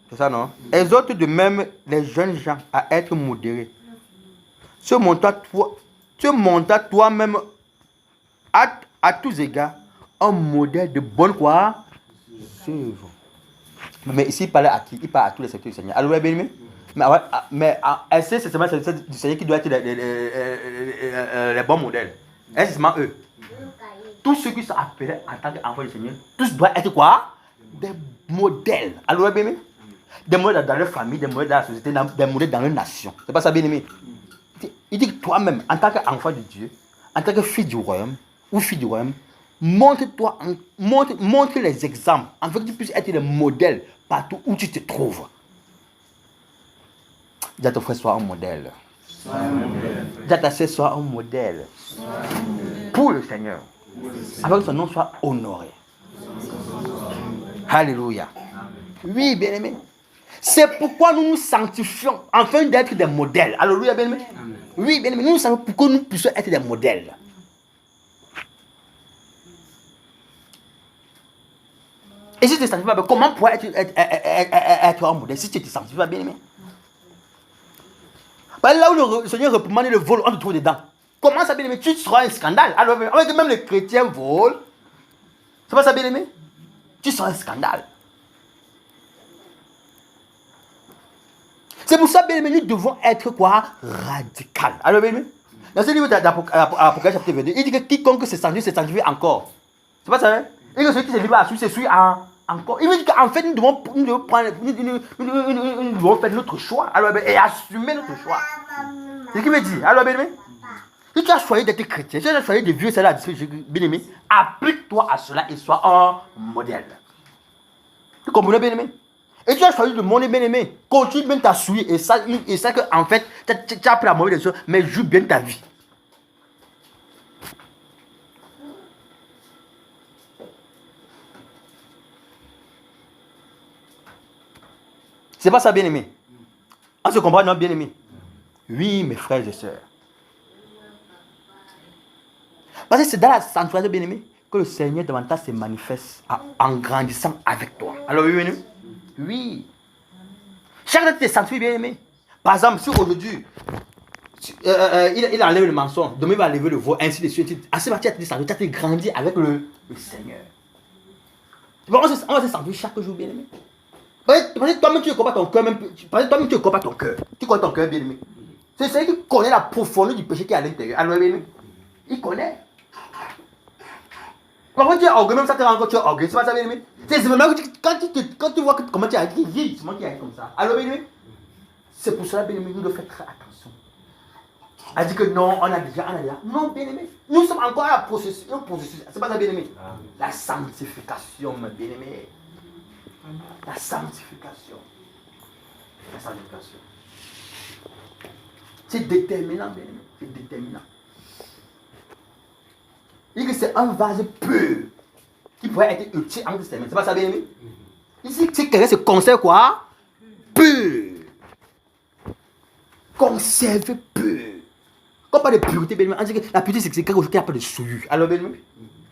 C'est ça, non? Exhorte de même les jeunes gens à être modérés. Se montre toi-même à tous égards un modèle de bonne œuvre. Mais ici, il parle à qui? Il parle à tous les secteurs du Seigneur. Alléluia, bien aimé. Mais est-ce que c'est seulement du Seigneur qui doit être les bons modèles? Est-ce que c'est seulement eux? Tous ceux qui sont appelés en tant qu'enfants du Seigneur, tous doivent être des modèles. Alléluia, bien aimé. Des modèles dans leur famille, des modèles dans la société, des modèles dans leur nation. C'est pas ça, bien aimé. Il dit que toi-même, en tant qu'enfant de Dieu, en tant que fille du royaume ou fille du royaume, montre les exemples, afin que tu puisses être le modèle partout où tu te trouves. Dis à ton frère, sois un modèle. Dis à ta sœur, sois un modèle. Pour le Seigneur. Afin que son nom soit honoré. Alléluia. Oui, bien aimé. C'est pourquoi nous nous sanctifions afin d'être des modèles. Alléluia, bien aimé. Oui, bien aimé. Nous savons pourquoi nous puissions être des modèles. Et si tu ne te sanctifies pas, comment pourrais être un modèle si tu ne te sanctifies pas, bien aimé? Là où le Seigneur réprimande le vol, on te trouve dedans. Comment ça, bien aimé? Tu seras un scandale. Alors, même les chrétiens volent. C'est pas ça, bien aimé? Tu seras un scandale. C'est pour ça, bien aimé, nous devons être radical. Alors, bien aimé, Dans ce livre d'Apocalypse chapitre 22, il dit que quiconque se sanctifie encore. C'est pas ça, hein? Il dit que celui qui se livre à souiller, se souille encore. Il veut dire qu'en fait, nous devons faire notre choix. Alors, et assumer notre choix. C'est ce qu'il veut dire. Alors, bien-aimé, si tu as choisi d'être chrétien, si tu as choisi de vivre cela, bien-aimé, applique-toi à cela et sois un modèle. Tu comprends, bien-aimé? Et tu as choisi de monter, bien-aimé. Continue bien ta souille. Et ça qu'en fait, tu as appris la mauvaise chose, mais joue bien ta vie. C'est pas ça, bien-aimé. On se comprend, non, bien-aimé? Oui, mes frères et sœurs. Parce que c'est dans la sanctuaire, bien-aimé, que le Seigneur davantage se manifeste en grandissant avec toi. Alors, oui, bien-aimé? Oui. Chacun de tes sanctuaires, bien-aimé. Par exemple, si aujourd'hui, il enlève le mensonge, demain il va enlever le vol, ainsi de suite. À ce moment-là, tu as grandi avec le Seigneur. On va se sentir chaque jour, bien-aimé. Parce que toi-même, tu ne connais pas ton cœur. Parce que toi-même, tu ne connais pas ton cœur. Tu connais ton cœur, bien-aimé. C'est celui qui connaît la profondeur du péché qui est à l'intérieur. Alors, bien-aimé, il connaît. Quand tu es orgueilleux, même ça te rend compte que tu es orgueilleux. C'est pas ça, bien-aimé. C'est vraiment quand tu vois comment tu as dit, c'est moi qui ai comme ça. Alors, bien-aimé, c'est pour cela, bien-aimé, nous devons faire très attention. Elle dit que non, on a déjà. Non, bien-aimé. Nous sommes encore à un processus. C'est pas ça, bien-aimé. La sanctification, bien-aimé. La sanctification. La sanctification. C'est déterminant, bien aimé. C'est déterminant. Il dit que c'est un vase pur qui pourrait être utile entre ses mains. C'est pas ça, bien aimé? Ici, c'est quelqu'un se conserve quoi? Pur. Conserve pur. Comme pas de pureté, bien aimé. On dit que la pureté, c'est quelque chose qui n'a pas de souillure. Alors, bien aimé?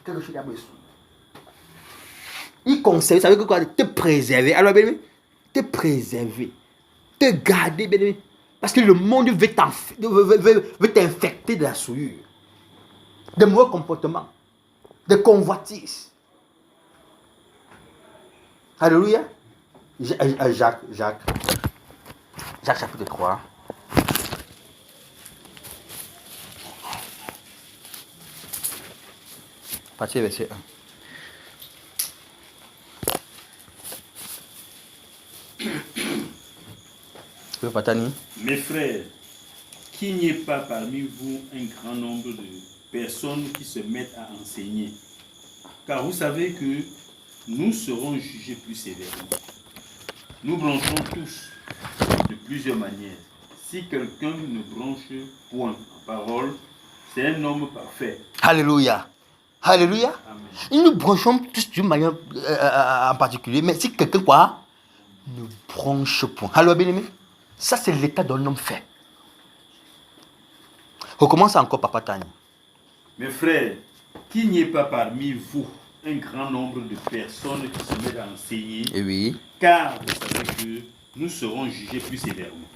Quelque chose qui n'a pas de souillure. Il conseille, ça veut dire quoi? Te préserver. Alors, bien aimé, te préserver. Te garder, bien aimé. Parce que le monde veut t'infecter de la souillure. De mauvais comportements. De convoitises. Alléluia. Jacques chapitre 3. Partie verset 1. Mes frères, qu'il n'y ait pas parmi vous un grand nombre de personnes qui se mettent à enseigner, car vous savez que nous serons jugés plus sévèrement. Nous branchons tous de plusieurs manières. Si quelqu'un ne branche point en parole, c'est un homme parfait. Alléluia. Alléluia. Amen. Nous branchons tous d'une manière en particulier, mais si quelqu'un quoi ne branche point. Alors, bien aimé, ça c'est l'état d'un homme fait. Recommence encore, Papa Tani. Mes frères, qu'il n'y ait pas parmi vous un grand nombre de personnes qui se mettent à enseigner, Oui. car vous savez que nous serons jugés plus sévèrement.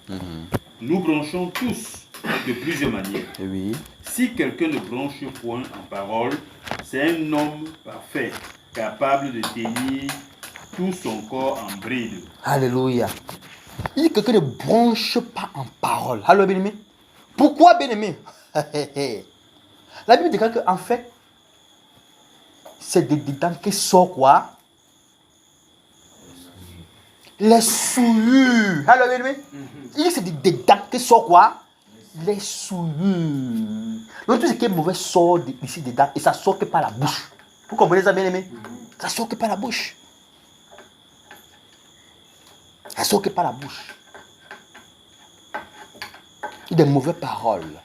Nous branchons tous de plusieurs manières. Oui. Si quelqu'un ne branche point en parole, c'est un homme parfait, capable de tenir tout son corps en bride. Alléluia. Il dit que quelqu'un ne branche pas en parole. Alors, bien-aimé. Pourquoi, bien-aimé? La Bible dit qu'en fait, c'est dedans que sort quoi? Les souillures. Alors, bien-aimé. Il dit que c'est dedans que sort quoi? Les souillures. Donc, tout ce qui est mauvais sort ici dedans et ça sort que par la bouche. Vous comprenez ça, bien-aimé? Ça sort que par la bouche. Ça sort que par la bouche. Il y a des mauvaises paroles.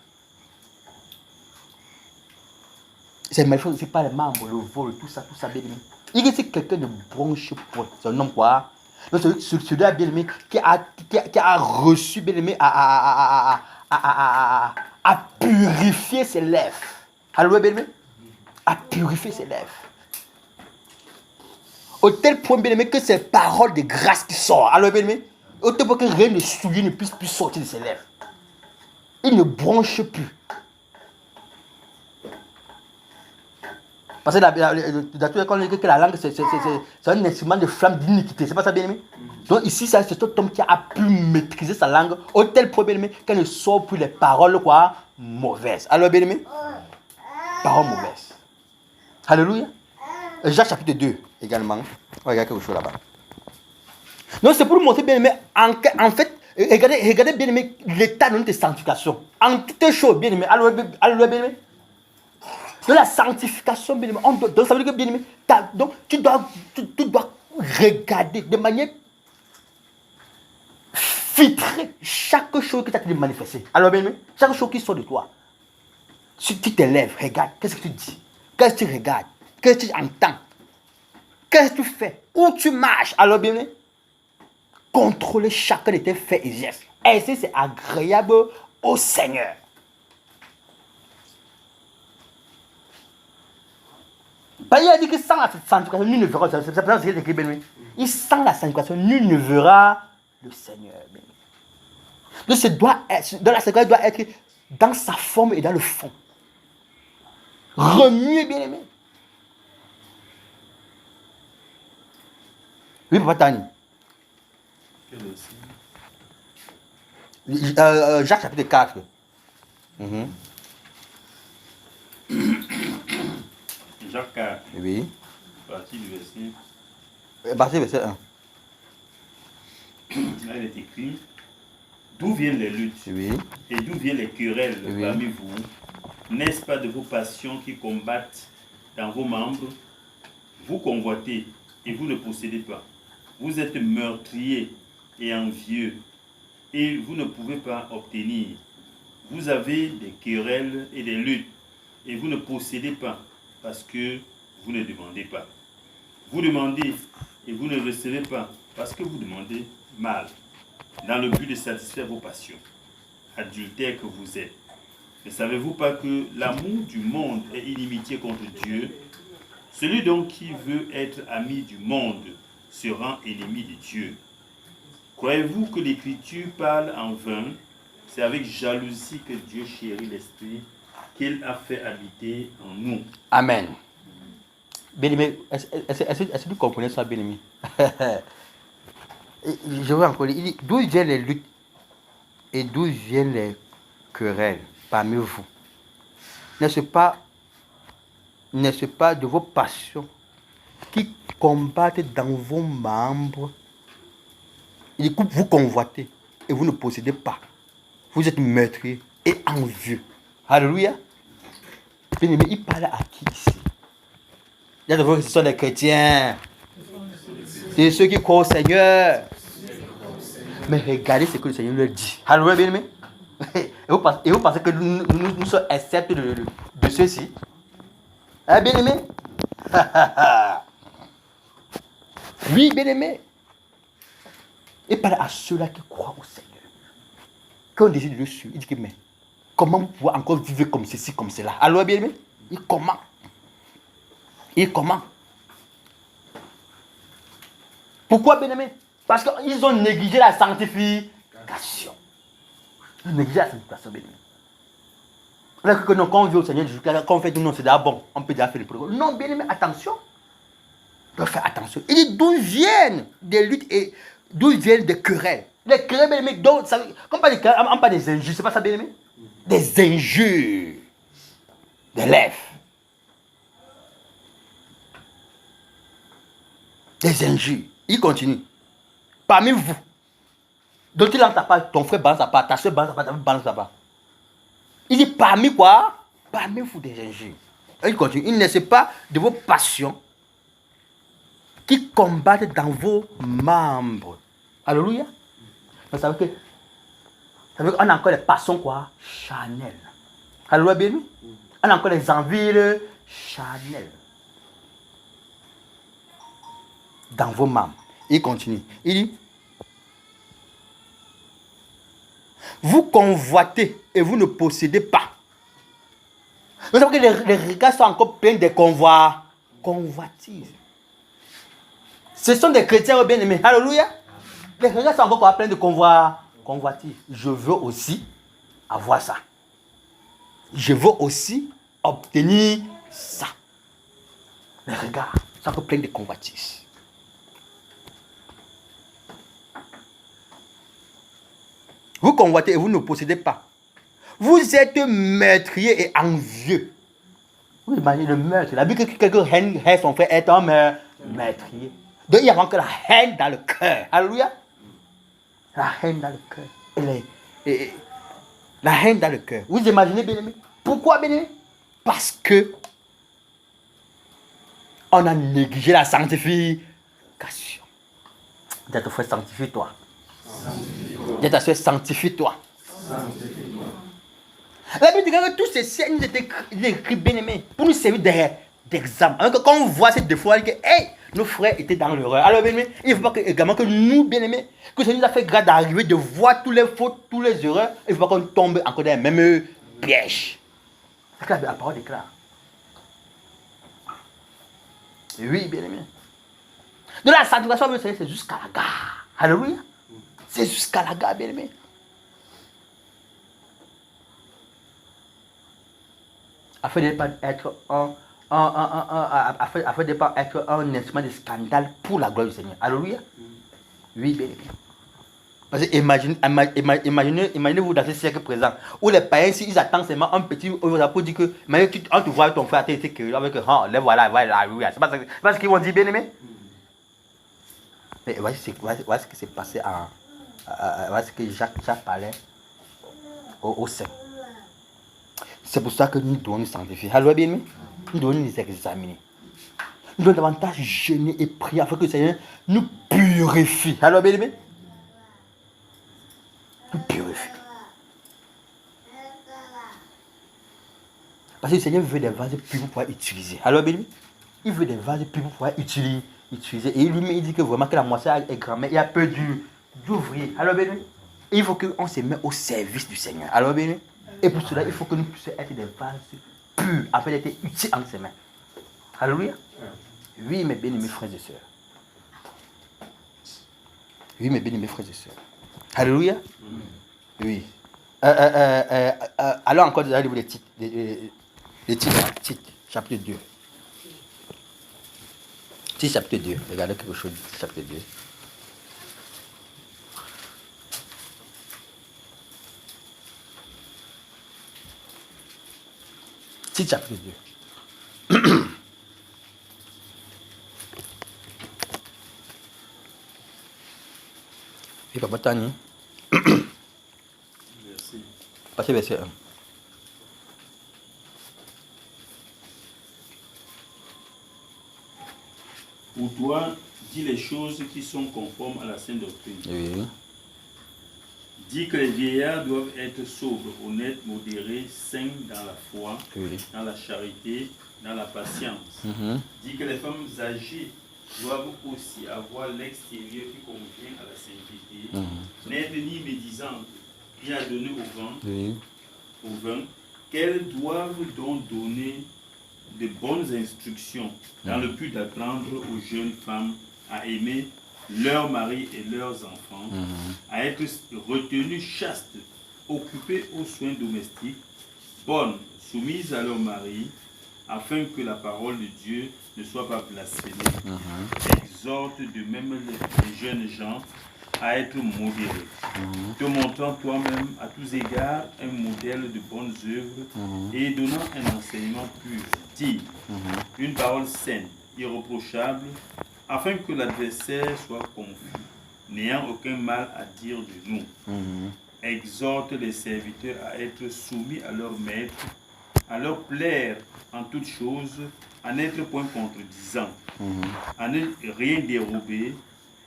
C'est même chose aussi par les membres, le vol, tout ça, bien aimé. Il y a ici quelqu'un de branche point. C'est un homme quoi? Donc, celui-là, bien aimé, qui a reçu, bien aimé, à purifier ses lèvres. Alléluia, bien aimé? À purifier ses lèvres. Au tel point, bien aimé, que c'est paroles de grâce qui sortent. Alors, bien aimé, au tel point que rien de souillé ne puisse plus sortir de ses lèvres. Il ne branche plus. Parce que quand on dit que la langue, c'est un instrument de flamme d'iniquité. C'est pas ça, bien aimé? Donc ici, c'est cet homme qui a pu maîtriser sa langue au tel point, bien aimé, qu'elle ne sort plus les paroles quoi, mauvaise. Alors, bien aimé, parole mauvaise. Alléluia. Jacques chapitre 2 également. On va regarder quelque chose là-bas. Donc, c'est pour nous montrer, bien aimé, en fait, regardez bien aimé, l'état de notre sanctification. En toutes choses, bien aimé. Alléluia, bien aimé. De la sanctification, bien aimé. Donc, ça veut dire que, bien aimé, donc, tu dois regarder de manière filtrer chaque chose que tu as te manifester. Alors, bien aimé, chaque chose qui sort de toi. Si tu t'élèves, regarde, qu'est-ce que tu dis? Qu'est-ce que tu regardes? Qu'est-ce que tu entends? Qu'est-ce que tu fais? Où tu marches? Alors, bien aimé, contrôler chacun de tes faits et gestes. Ainsi, c'est agréable au Seigneur. Il a dit que sans la sanctification, nul ne verra. C'est pour ça que c'est écrit, bien aimé. Et sans la sanctification, nul ne verra le Seigneur. Bien aimé. Donc, dans la sanctification, doit être dans sa forme et dans le fond. Remuer, bien aimé. Oui, Papa Tani. Jacques chapitre 4. Jacques 4. Oui. Partie du verset. Partie du verset 1. Là, il est écrit: d'où viennent les luttes, Oui. et d'où viennent les querelles Oui. parmi vous? N'est-ce pas de vos passions qui combattent dans vos membres? Vous convoitez et vous ne possédez pas. Vous êtes meurtriers et envieux et vous ne pouvez pas obtenir. Vous avez des querelles et des luttes et vous ne possédez pas parce que vous ne demandez pas. Vous demandez et vous ne recevez pas parce que vous demandez mal, dans le but de satisfaire vos passions. Adultères que vous êtes. Ne savez-vous pas que l'amour du monde est inimitié contre Dieu? Celui donc qui veut être ami du monde se rend ennemi de Dieu. Croyez-vous que l'Écriture parle en vain? C'est avec jalousie que Dieu chérit l'Esprit qu'il a fait habiter en nous. Amen. Bien-aimé, est-ce que vous comprenez ça, bien-aimé? Je veux encore dire, d'où viennent les luttes et d'où viennent les querelles parmi vous? N'est-ce pas de vos passions qui combattent dans vos membres? Vous convoitez et vous ne possédez pas. Vous êtes meurtriers et envieux. Alléluia. Bien-aimé, il parle à qui ici? Il y a de vous qui sont des chrétiens. C'est ceux qui croient au Seigneur. Mais regardez ce que le Seigneur leur dit. Alléluia, bien-aimé. Et vous pensez que nous sommes acceptés de ceci? Hein, bien-aimé? Oui, bien-aimé. Il parle à ceux-là qui croient au Seigneur. Quand on décide de le suivre, il dit que mais comment vous pouvez encore vivre comme ceci, comme cela? Alors, bien-aimé, comment? Pourquoi, bien-aimé? Parce qu'ils ont négligé la sanctification. Ils ont négligé la sanctification, bien-aimé. Alors que non, quand on vit au Seigneur, quand on fait tout, non, c'est d'abord bon. On peut déjà faire le progrès. Non, bien-aimé, attention. On doit faire attention. Il dit d'où viennent des luttes et d'où viennent des querelles. Les querelles, bien-aimé, comme on parle des injures, c'est pas ça, bien-aimé? Des injures. Des lèvres. Des injures. Il continue. Parmi vous, dont il n'entend pas, ton frère balance sa part, ta soeur balance sa part, ta fille balance sa part. Il dit parmi quoi? Parmi vous des injures. Il continue. Il ne sait pas de vos passions qui combattent dans vos membres. Alléluia. Vous savez qu'on a encore des passions quoi? Charnelles. Alléluia, bien. On a encore des envies charnelles. Dans vos membres. Il continue. Il dit, vous convoitez et vous ne possédez pas. Vous savez que les regards sont encore pleins de convoitises. Ce sont des chrétiens bien aimés. Alléluia. Les regards sont encore pleins de convoitises. Je veux aussi avoir ça. Je veux aussi obtenir ça. Les regards sont encore pleins de convoitises. Vous convoitez et vous ne possédez pas. Vous êtes meurtrier et envieux. Vous imaginez le meurtre. La Bible dit que quelqu'un haine son frère est un meurtrier. Donc il y a encore la haine dans le cœur. Alléluia. La haine dans le cœur. La haine dans le cœur. Vous imaginez, bien-aimé? Pourquoi, bien-aimé? Parce que on a négligé la sanctification. Dis à ton frère, sanctifie-toi. Dis à ta soeur, sanctifie-toi. La Bible dit que tous ces signes étaient écrits, bien-aimés, pour nous servir d'exemple. Alors quand on voit ces défauts, on dit que hey, nos frères étaient dans l'erreur. Alors, bien-aimés, il ne faut pas que, également que nous, bien-aimés, que ça nous a fait grâce d'arriver, de voir tous les fautes, tous les erreurs. Il ne faut pas qu'on tombe encore dans les mêmes pièges. C'est ce que la parole déclare. Oui, bien-aimé. De la sanctification, c'est jusqu'à la gare. Alléluia. C'est jusqu'à la gare, bien-aimé. Afin de ne pas être afin de ne pas être un instrument de scandale pour la gloire du Seigneur. Alléluia. Oui, bien aimé. Parce que imaginez-vous dans ce siècle présent, où les païens, ils attendent seulement un petit pour dire que, mais on te voit ton frère, tu es curieux avec les voilà, alléluia. C'est pas ce qu'ils vont dire, bien aimé. Mais voici ce qui s'est passé voici ce que Jacques parlait au sein. C'est pour ça que nous devons nous sanctifier. Alléluia, bien aimé. Nous devons nous examiner. Nous devons davantage jeûner et prier afin que le Seigneur nous purifie. Alléluia, bien aimé. Nous purifie. Parce que le Seigneur veut des vases purs pour pouvoir utiliser. Alléluia, bien aimé. Il veut des vases purs pour pouvoir utiliser. Et lui-même, il dit que vraiment que la moisson est grande, mais il y a peu d'ouvriers. Alléluia, bien aimé. Et il faut qu'on se mette au service du Seigneur. Alléluia, bien aimé. Et pour cela, il faut que nous puissions être des vases purs, afin d'être utiles entre ses mains. Alléluia. Oui, mes bien-aimés frères et sœurs. Oui, mes bien-aimés frères et sœurs. Alléluia. Oui. Alors encore dans le livre des titres. Les titres, chapitre 2. Titre, chapitre 2. Regardez quelque chose, chapitre 2. Titre, chapitre 2. Et Papa Tani. Merci. Passez verset 1. Pour toi, dis les choses qui sont conformes à la sainte doctrine. Oui. Dis que les vieillards doivent être sobres, honnêtes, modérés, saints dans la foi, Oui. dans la charité, dans la patience. Mhm. Dis que les femmes âgées doivent aussi avoir l'extérieur qui convient à la sainteté, n'être ni médisantes, ni adonnées Oui. au vin, qu'elles doivent donc donner de bonnes instructions dans le but d'apprendre aux jeunes femmes à aimer leurs maris et leurs enfants, à être retenues chastes, occupées aux soins domestiques, bonnes, soumises à leur mari, afin que la parole de Dieu ne soit pas blasphémée. Exhorte de même les jeunes gens à être modérés, te montrant toi-même à tous égards un modèle de bonnes œuvres et donnant un enseignement pur, digne, une parole saine, irréprochable, afin que l'adversaire soit confus, n'ayant aucun mal à dire de nous. Exhorte les serviteurs à être soumis à leur maître, à leur plaire en toutes choses, à n'être point contredisant, à ne rien dérober,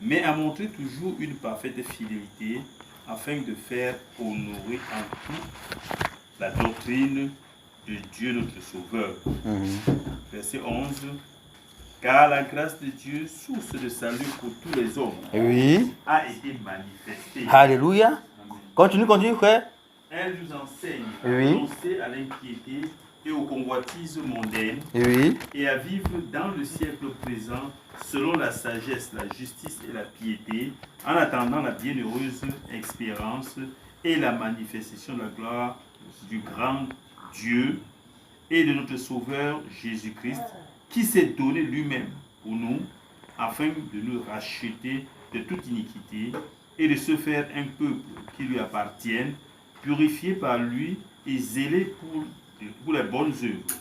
mais à montrer toujours une parfaite fidélité, afin de faire honorer en tout la doctrine de Dieu notre Sauveur. Verset 11. Car la grâce de Dieu, source de salut pour tous les hommes, Oui. a été manifestée. Alléluia. Continue, frère. Elle nous enseigne à Oui. renoncer à l'impiété et aux convoitises mondaines, Oui. et à vivre dans le siècle présent selon la sagesse, la justice et la piété, en attendant la bienheureuse espérance et la manifestation de la gloire du grand Dieu et de notre Sauveur Jésus-Christ, qui s'est donné lui-même pour nous, afin de nous racheter de toute iniquité et de se faire un peuple qui lui appartienne, purifié par lui et zélé pour les bonnes œuvres,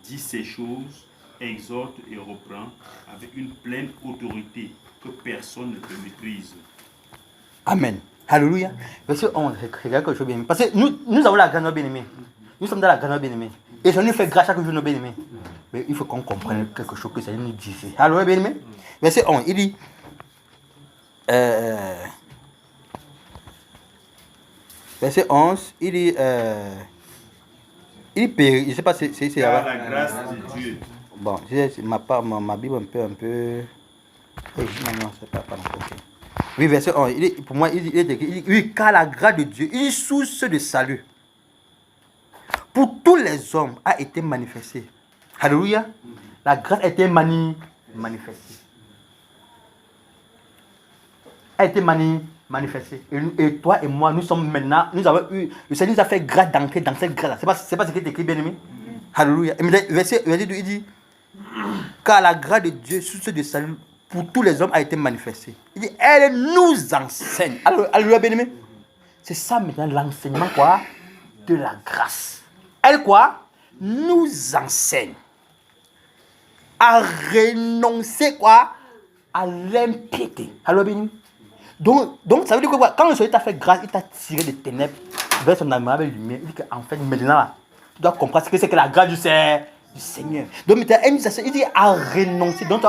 dit ces choses, exhorte et reprend avec une pleine autorité que personne ne te méprise. Amen. Alléluia. Verset 11, regarde quelque chose bien aimé. Parce que nous avons la grâce, bien aimé. Nous sommes dans la grâce, bien aimé. Et ça nous fait grâce chaque jour, nos bien aimés. Mais il faut qu'on comprenne quelque chose que ça nous dit. Alléluia, bien aimé. Verset 11, il dit. Verset 11, il dit. Il périt. Je ne sais pas si c'est. Car la grâce de Dieu. Bon, ma Bible un peu. Non, c'est pas ok. Oui, verset 11. Pour moi, il dit, oui, car la grâce de Dieu, il est source de salut. Pour tous les hommes a été manifestée. Alléluia. La grâce a été manifestée. A été manifestée. Et toi et moi, nous sommes maintenant, nous avons eu, le Seigneur nous a fait grâce d'entrer dans cette grâce. C'est pas ce qui est écrit, bien aimé. Alléluia. Et verset 2, il dit, car la grâce de Dieu, source de salut, pour tous les hommes a été manifestée. Il dit, elle nous enseigne. Alléluia, bien aimé. C'est ça maintenant l'enseignement quoi? De la grâce. Elle quoi? Nous enseigne à renoncer quoi? À l'impiété. Alléluia, bien aimé. Donc ça veut dire que quoi? Quand le Seigneur t'a fait grâce, il t'a tiré des ténèbres vers son admirable lumière. Il dit qu'en fait, maintenant, là, tu dois comprendre ce que c'est que la grâce du Seigneur. Donc, il dit à renoncer. Donc,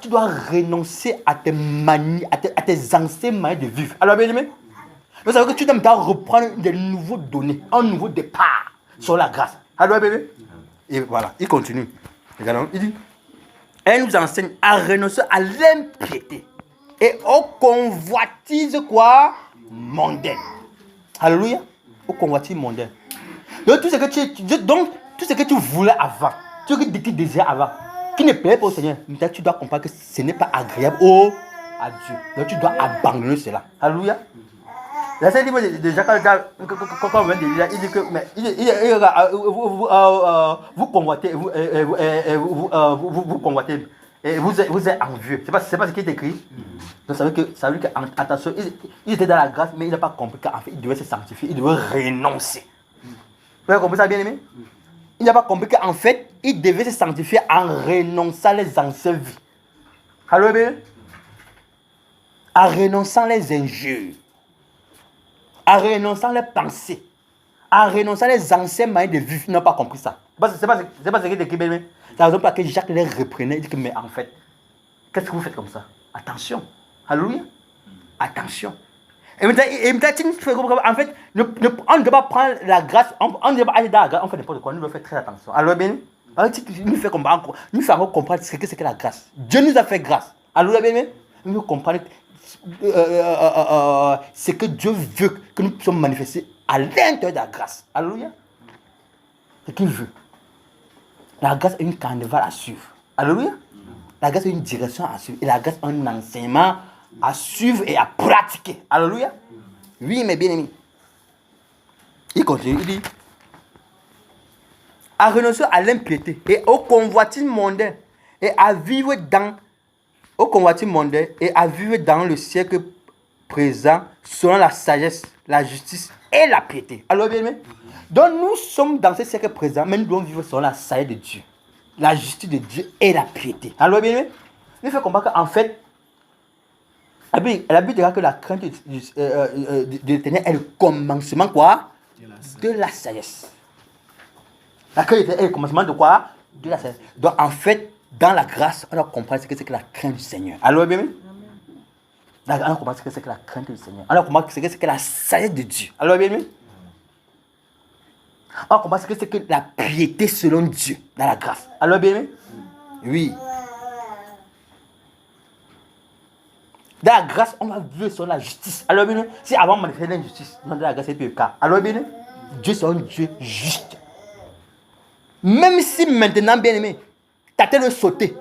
tu dois renoncer à tes manies, à tes anciennes manières de vivre. Alors, bien aimé, donc, ça veut dire que tu dois maintenant reprendre des nouveaux données, un nouveau départ sur la grâce. Alors, bébé. Et voilà, il continue. Regardons, il dit, elle nous enseigne à renoncer à l'impiété et aux convoitises quoi? Mondaines. Alléluia. Aux convoitises mondaines. Donc, tout ce que tu voulais avant, tout ce que tu désirais avant, qui ne plaît pas au Seigneur, maintenant tu dois comprendre que ce n'est pas agréable à Dieu. Donc tu dois abandonner cela. Alléluia. La Seigneur dit déjà quand on vient de lire, il dit que vous convoitez, vous convoitez, et vous êtes envieux. C'est pas ce qui est écrit. Donc ça veut dire que attention, il était dans la grâce, mais il n'a pas compris qu'en fait il devait se sanctifier, il devait renoncer. Vous avez compris ça, bien aimé? Il n'a pas compris qu'en fait, il devait se sanctifier en renonçant les anciennes vies. Allô, bien? En renonçant les injures, en renonçant les pensées, en renonçant les anciennes manières de vivre. Il n'a pas compris ça. C'est pas ce qui est écrit, bien aimé. C'est la raison pour laquelle Jacques les reprenait. Il dit que, mais en fait, qu'est-ce que vous faites comme ça? Attention. Alléluia. Attention. Et maintenant, en fait, on ne doit pas prendre la grâce, on ne doit pas aller dans la grâce, on fait n'importe quoi, nous devons faire très attention. Alors, bien, nous faisons comprendre ce que c'est que la grâce. Dieu nous a fait grâce. Alors, bien, nous devons comprendre ce que Dieu veut que nous puissions manifester à l'intérieur de la grâce. Alléluia. Ce qu'il veut. La grâce est une carnaval à suivre. Alléluia. La grâce est une direction à suivre. Et la grâce est un enseignement à suivre et à pratiquer. Alléluia. Oui, mes bien-aimés. Il continue, il dit à renoncer à l'impiété et au convoitise mondain et à vivre dans le siècle présent selon la sagesse, la justice et la piété. Alors, bien-aimés, donc nous sommes dans ce siècle présent, mais nous devons vivre selon la sagesse de Dieu, la justice de Dieu et la piété. Alors, bien-aimés, il faut comprendre qu'en fait, la Bible dira que la crainte de l'Éternel est le commencement quoi? De la sagesse. La crainte de l'Éternel est le commencement de quoi? De la sagesse. Donc en fait, dans la grâce, on doit comprendre ce que c'est que la crainte du Seigneur. Alors bien, on doit comprendre ce que c'est que la crainte du Seigneur. On doit comprendre ce que c'est que la sagesse de Dieu. Alors bien, on doit comprendre ce que c'est que la piété selon Dieu dans la grâce. Alors bien, oui. Dans la grâce, on va vivre sur la justice. Alors bien, si avant on manifestait l'injustice, dans la grâce, c'est plus le cas. Alors bien, Dieu c'est un Dieu juste. Même si maintenant, bien aimé, ta tête de sauter.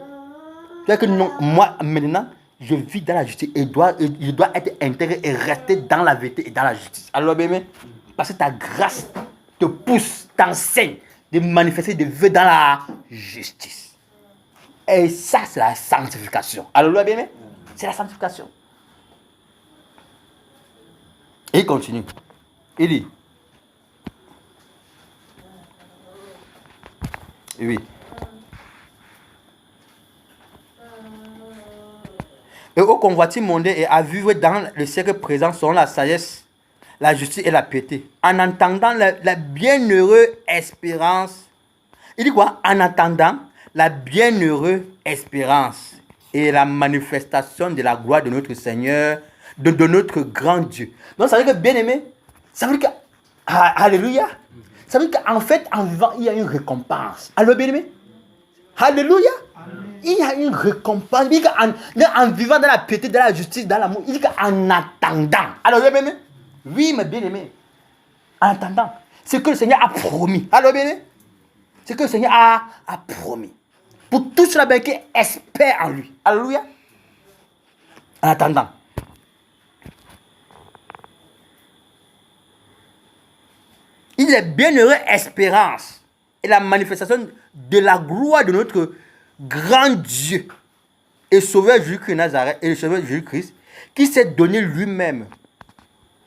C'est-à-dire que non, moi maintenant, je vis dans la justice et je dois être intégré et rester dans la vérité et dans la justice. Alors bien aimé, parce que ta grâce te pousse, t'enseigne de manifester, de vivre dans la justice. Et ça, c'est la sanctification. Alors bien aimé, c'est la sanctification. Et il continue. Il dit, Oui. Et au convoitis mondain et à vivre dans le siècle présent selon la sagesse, la justice et la piété, en entendant la bienheureuse espérance. Il dit quoi? En attendant la bienheureuse espérance et la manifestation de la gloire de notre Seigneur, de notre grand Dieu. Donc ça veut dire que bien aimé, ça veut dire que, alléluia, ça veut dire qu'en fait, en vivant, il y a une récompense. Alors bien aimé, alléluia. Il y a une récompense. Il dit qu'en vivant dans la piété, dans la justice, dans l'amour, il dit qu'en attendant. Alors, bien aimé, oui, mais bien aimé, en attendant, c'est que le Seigneur a promis. Alors, bien aimé, c'est que le Seigneur a promis. Pour tous ceux qui espèrent en lui. Alléluia. En attendant. Il y a bienheureuse espérance et la manifestation de la gloire de notre grand Dieu et Sauveur Jésus-Christ de Nazareth et le Sauveur Jésus-Christ qui s'est donné lui-même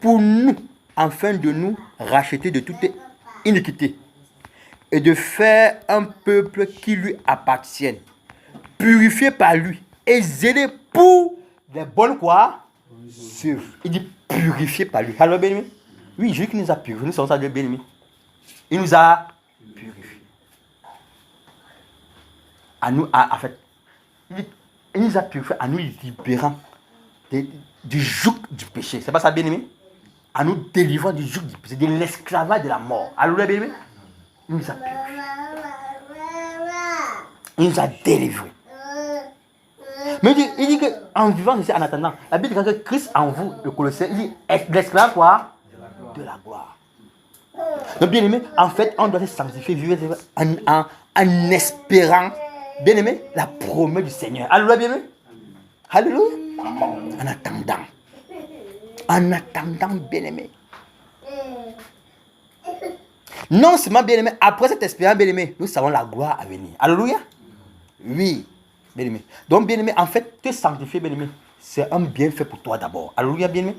pour nous afin de nous racheter de toute iniquité et de faire un peuple qui lui appartienne, purifié par lui et zélé pour les bonnes quoi? Œuvres. Il dit purifié par lui. Alors bien aimé, oui, Jésus qui nous a purifiés, nous sommes ça de bien aimé. Il nous a purifiés. À nous, en fait, il nous a purifiés en nous libérant du joug du péché. C'est pas ça, bien aimé? En nous délivrant du joug du péché, de l'esclavage de la mort. Alors, bien aimé, il nous a purifiés. Il nous a délivrés. Mais il dit qu'en vivant ici, en attendant, la Bible dit que Christ en vous, le Colossien, il dit l'esclave quoi? De la gloire. Donc, bien aimé, en fait, on doit se sanctifier, vivre en espérant. Bien aimé, la promesse du Seigneur. Alléluia, bien aimé. Alléluia. En attendant. En attendant, bien aimé. Non seulement bien aimé, après cette espérance, bien aimé, nous savons la gloire à venir. Alléluia. Oui, bien aimé. Donc, bien aimé, en fait, te sanctifier, bien aimé, c'est un bienfait pour toi d'abord. Alléluia, bien aimé.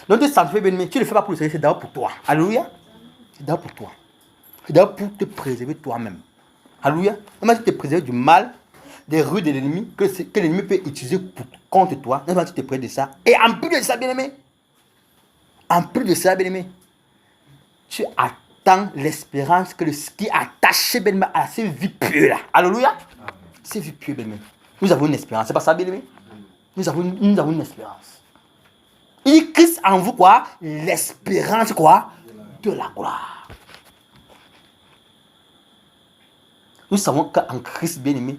Donc, te sanctifier, bien aimé, tu ne le fais pas pour le Seigneur, c'est d'abord pour toi. Alléluia. C'est d'abord pour toi. C'est d'abord pour te préserver toi-même. Alléluia. Même si tu te préserves du mal, des rues de l'ennemi, que l'ennemi peut utiliser contre toi, même si tu te préserves de ça. Et en plus de ça, bien-aimé, tu attends l'espérance que qui est attaché, bien-aimé, à ces vies pures-là. Alléluia. Ces vies pures, bien-aimé. Nous avons une espérance. C'est pas ça, bien-aimé? Nous avons une espérance. Il dit Christ en vous, quoi? L'espérance, quoi? De la gloire. Nous savons qu'en Christ, bien-aimé,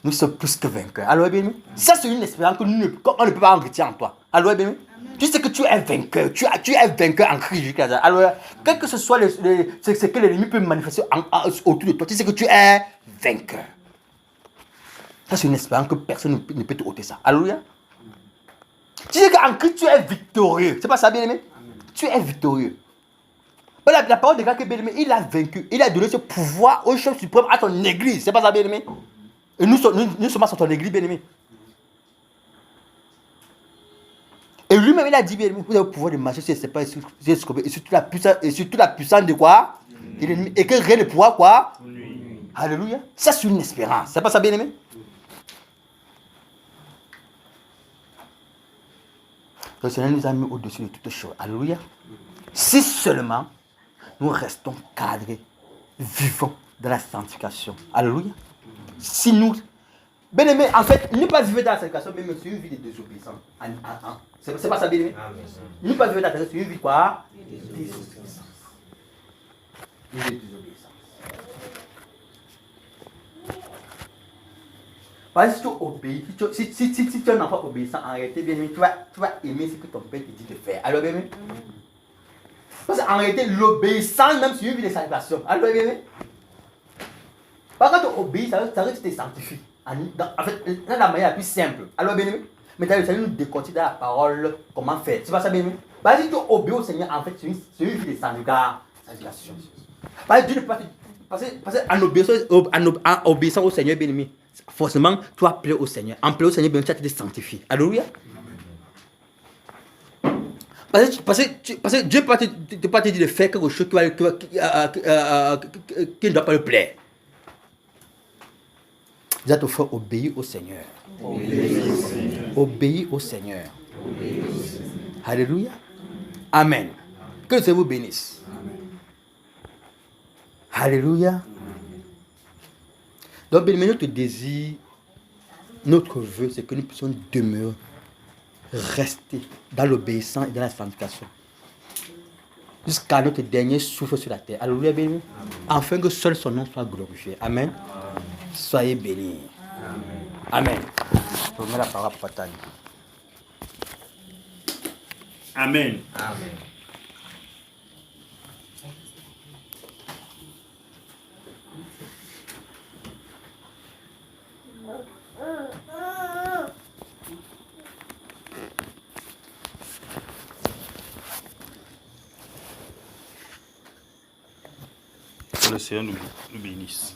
nous sommes plus que vainqueurs. Alors, bien-aimé, ça c'est une espérance qu'on ne peut pas enrichir en toi. Alors, bien-aimé, tu sais que tu es vainqueur. Tu es vainqueur en Christ. Alors, quel que ce soit ce que l'ennemi peut manifester autour de toi, tu sais que tu es vainqueur. Ça c'est une espérance que personne ne peut te ôter ça. Alléluia. Tu sais qu'en Christ, tu es victorieux. C'est pas ça, bien-aimé? Tu es victorieux. La parole de God que bien-aimé, il a vaincu. Il a donné ce pouvoir au chef suprême à ton église. C'est pas ça, bien-aimé? Et nous sommes sur ton église, bien-aimé. Et lui-même, il a dit, bien-aimé, vous avez le pouvoir de marcher sur ses pas et sur toute la puissance de quoi? Et que rien ne pourra quoi? Alléluia. Ça, c'est une espérance. C'est pas ça, bien-aimé? Le Seigneur nous a mis au-dessus de toutes choses. Alléluia. Si seulement nous restons cadrés, vivants dans la sanctification. Alléluia. Si nous... Bien aimé, en fait, ne pas vivre dans la sanctification, mais c'est une vie de désobéissance. C'est pas ça, bien aimé? Ne pas vivre dans la sanctification, c'est une vie quoi? Désobéissance. Une vie de désobéissance. Parce que si tu obéis, si tu es un enfant obéissant, en réalité, bien aimé, tu vas aimer ce que ton père te dit de faire. Alors, bien aimé? Parce qu'en réalité, l'obéissance, même c'est une vie de sanctification. Alors, bien aimé? Parce que quand tu obéis, ça veut dire que tu te sanctifies. En fait, c'est la manière la plus simple. Alors, bien aimé? Mais tu as nous décontinuer dans la parole comment faire. Tu vois ça, bien aimé? Parce que si tu obéis au Seigneur, en fait, c'est une vie de sanctification. Parce que Dieu ne peut pas. Parce qu'en obéissant au Seigneur, bien aimé, forcément, tu vas plaire au Seigneur. En plaire au Seigneur, bien aimé, tu vas te sanctifier. Alléluia. Parce que Dieu ne peut pas te dire de faire quelque chose qui ne doit pas le plaire. Dis à ton frère, obéis au Seigneur. Obéis au Seigneur. Alléluia. Amen. Que le Seigneur vous bénisse. Alléluia. Donc, bien, notre désir, notre vœu, c'est que nous puissions demeurer, rester dans l'obéissance et dans la sanctification. Jusqu'à notre dernier souffle sur la terre. Alléluia, béni. Afin que seul son nom soit glorifié. Amen. Soyez bénis. Amen. Je remets la parole à Papa Tani. Amen. Amen. Que le Seigneur nous bénisse.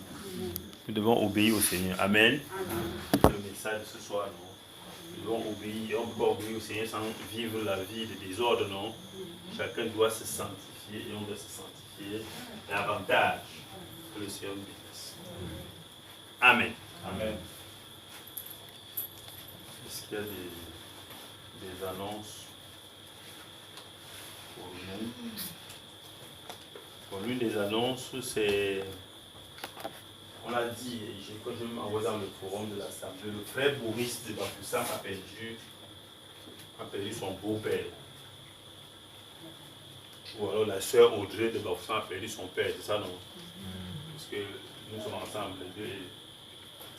Nous devons obéir au Seigneur. Amen. Le message de ce soir, non? Nous devons obéir. On ne peut pas obéir au Seigneur sans vivre la vie de désordre, non? Chacun doit se sanctifier et on doit se sanctifier davantage. Que le Seigneur nous bénisse. Amen. Amen. Est-ce qu'il y a des annonces pour nous? Bon, l'une des annonces, c'est, on l'a dit, quand je m'envoie dans le forum de l'Assemblée, le frère Boris de Bafoussam a perdu son beau-père. Ou alors la sœur Audrey de Bafoussam a perdu son père, c'est ça non? Parce que nous sommes ensemble, les deux,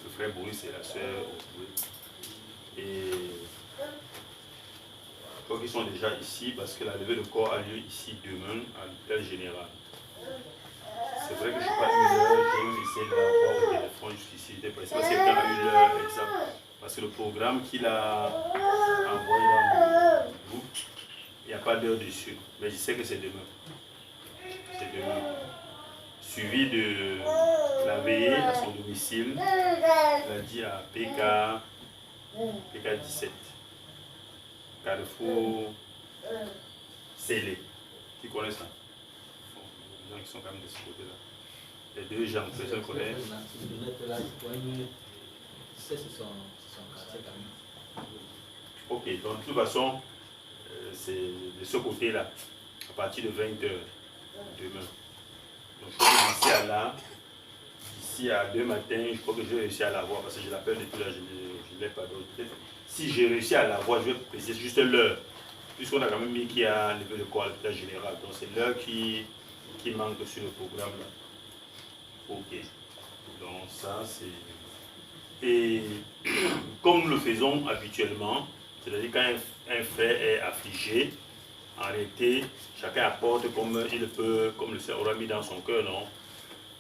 le frère Boris et la sœur Audrey. Et je crois qu'ils sont déjà ici parce que la levée de corps a lieu ici demain à l'hôpital général. C'est vrai que je n'ai pas eu l'heure, j'ai essayé de l'avoir au téléphone jusqu'ici. Je ne sais pas si quelqu'un a eu l'heure exacte. Parce que le programme qu'il a envoyé dans le groupe, il n'y a pas d'heure dessus. Mais je sais que c'est demain. C'est demain. Suivi de la veillée à son domicile, il a dit à PK 17, Carrefour Scellé. Tu connais ça? Les gens qui sont quand même de ce côté-là. Les deux gens, personne ne connaît. Ok, donc de toute façon, c'est de ce côté-là, à partir de 20h demain. Donc je crois que d'ici à 2 matins, je crois que j'ai réussi à la voir parce que je l'appelle depuis là, je ne l'ai pas d'autre. Si j'ai réussi à la voir, je vais préciser juste l'heure. Puisqu'on a quand même mis qu'il y a levé le corps à l'hôpital général. Donc c'est l'heure qui manque sur le programme là. Ok. Donc ça c'est... Et comme nous le faisons habituellement, c'est-à-dire quand un frère est affligé, en réalité, chacun apporte comme il peut, comme le Seigneur aura mis dans son cœur, non?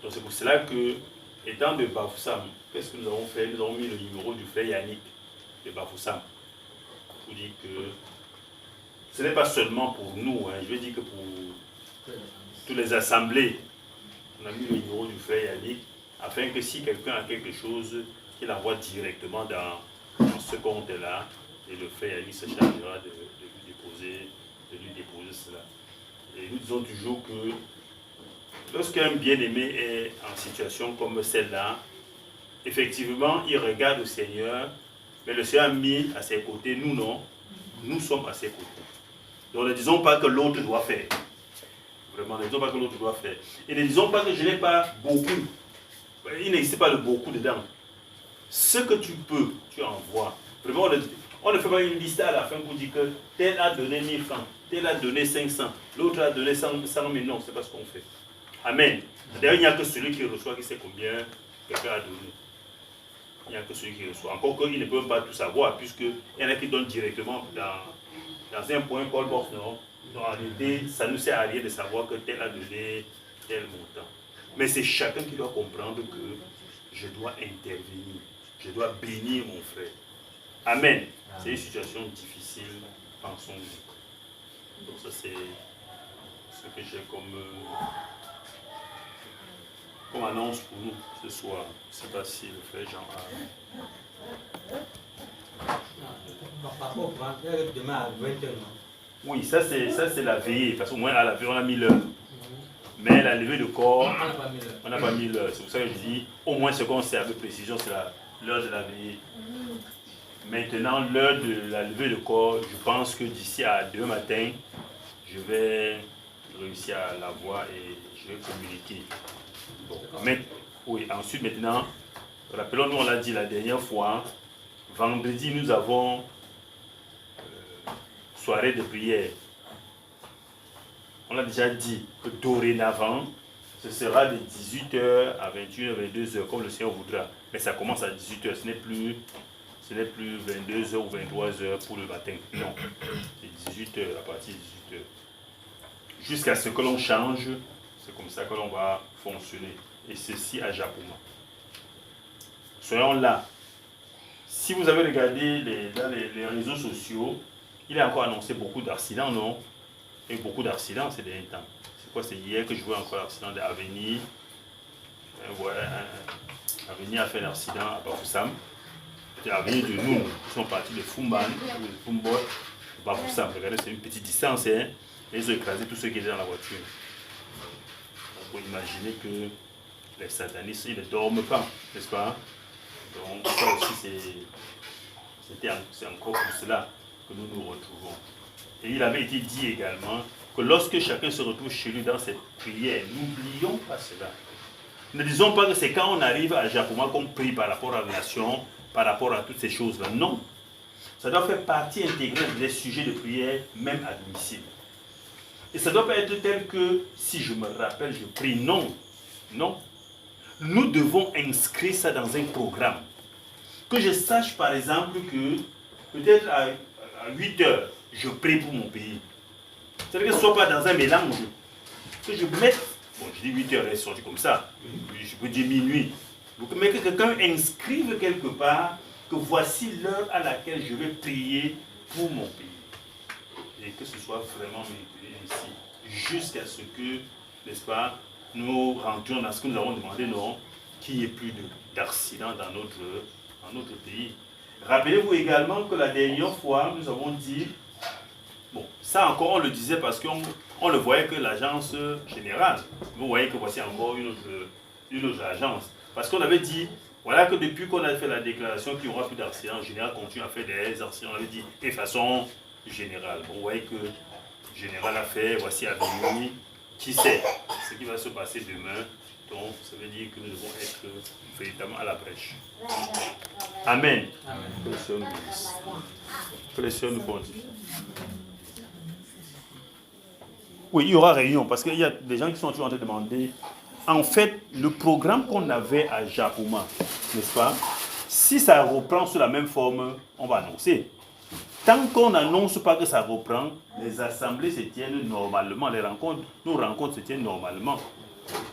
Donc c'est pour cela que, étant de Bafoussam, qu'est-ce que nous avons fait? Nous avons mis le numéro du frère Yannick de Bafoussam. Pour dire que ce n'est pas seulement pour nous, hein, je veux dire que pour toutes les assemblées, on a mis le numéro du frère Yannick, afin que si quelqu'un a quelque chose, qu'il envoie directement dans ce compte-là, et le frère Yannick se chargera de lui déposer cela. Et nous disons toujours que lorsqu'un bien-aimé est en situation comme celle-là, effectivement, il regarde au Seigneur, mais le Seigneur a mis à ses côtés, nous non, nous sommes à ses côtés. Donc ne disons pas que l'autre doit faire. Vraiment, ne disons pas que l'autre doit faire. Et ne disons pas que je n'ai pas beaucoup. Il n'existe pas le beaucoup dedans. Ce que tu peux, tu envoies. Vraiment, on ne fait pas une liste à la fin pour dire que tel a donné 1000 francs, tel a donné 500, l'autre a donné 100 000. Non, ce n'est pas ce qu'on fait. Amen. D'ailleurs, il n'y a que celui qui reçoit qui sait combien quelqu'un a donné. Il n'y a que celui qui reçoit. Encore qu'il ne peut pas tout savoir, puisqu'il y en a qui donnent directement dans un point call box, non? Donc en réalité, ça ne nous sert à rien de savoir que tel a donné tel montant. Mais c'est chacun qui doit comprendre que je dois intervenir, je dois bénir mon frère. Amen. C'est une situation difficile, pensons-nous. Donc ça c'est ce que j'ai comme annonce pour nous ce soir. Je ne sais pas si le frère Jean a... Demain à 20h. Oui, ça c'est la veillée, parce qu'au moins à la veillée on a mis l'heure. Mais la levée de corps, on n'a pas mis l'heure. C'est pour ça que je dis, au moins ce qu'on sait avec précision, c'est l'heure de la veillée. Maintenant, l'heure de la levée de corps, je pense que d'ici à demain matin, je vais réussir à la voir et je vais communiquer. Bon, oui, ensuite, maintenant, rappelons-nous, on l'a dit la dernière fois, vendredi, nous avons soirée de prière. On a déjà dit que dorénavant, ce sera de 18h à 21h, 22h, comme le Seigneur voudra. Mais ça commence à 18h, ce n'est plus 22h ou 23h pour le matin. Non, c'est 18h, à partir de 18h. Jusqu'à ce que l'on change, c'est comme ça que l'on va fonctionner. Et ceci à Japoma. Soyons là. Si vous avez regardé dans les réseaux sociaux, il a encore annoncé beaucoup d'accidents, non? Il y a eu beaucoup d'accidents ces derniers temps. C'est quoi? C'est hier que je vois encore l'accident d'Aveni. Aveni a fait un accident à Bafoussam. C'était Aveni de nous. Ils sont partis de Fumban, de Fumbot, de Bafoussam. Regardez, c'est une petite distance. Hein? Et ils ont écrasé tous ceux qui étaient dans la voiture. On peut imaginer que les satanistes, ils ne dorment pas, n'est-ce pas? Donc ça aussi, c'est encore pour cela que nous nous retrouvons. Et il avait été dit également que lorsque chacun se retrouve chez lui dans cette prière, n'oublions pas cela. Ne disons pas que c'est quand on arrive à Japoma qu'on prie par rapport à la nation, par rapport à toutes ces choses-là. Non. Ça doit faire partie intégrante des sujets de prière, même à domicile. Et ça ne doit pas être tel que, si je me rappelle, je prie. Non. Non. Nous devons inscrire ça dans un programme. Que je sache par exemple que peut-être à 8 heures, je prie pour mon pays. C'est-à-dire que ce ne soit pas dans un mélange. Que je mette, bon je dis 8 heures, elle est sortie comme ça, je peux dire minuit. Mais que quelqu'un inscrive quelque part que voici l'heure à laquelle je vais prier pour mon pays. Et que ce soit vraiment véhiculé ainsi, jusqu'à ce que, n'est-ce pas, nous rentrions dans ce que nous avons demandé, non, qu'il n'y ait plus d'accidents dans notre pays. Rappelez-vous également que la dernière fois, nous avons dit, bon, ça encore on le disait parce qu'on le voyait que l'agence générale, vous voyez que voici encore une autre agence. Parce qu'on avait dit, voilà que depuis qu'on a fait la déclaration qu'il n'y aura plus d'accidents, en général, continue à faire des accidents, on avait dit de façon générale. Bon, vous voyez que général a fait, voici à venir, qui sait ce qui va se passer demain. Donc, ça veut dire que nous devons être véritablement à la brèche. Amen. Que le Seigneur nous continue. Oui, il y aura réunion, parce qu'il y a des gens qui sont toujours en train de demander. En fait, le programme qu'on avait à Japoma, n'est-ce pas? Si ça reprend sous la même forme, on va annoncer. Tant qu'on n'annonce pas que ça reprend, les assemblées se tiennent normalement, nos rencontres se tiennent normalement.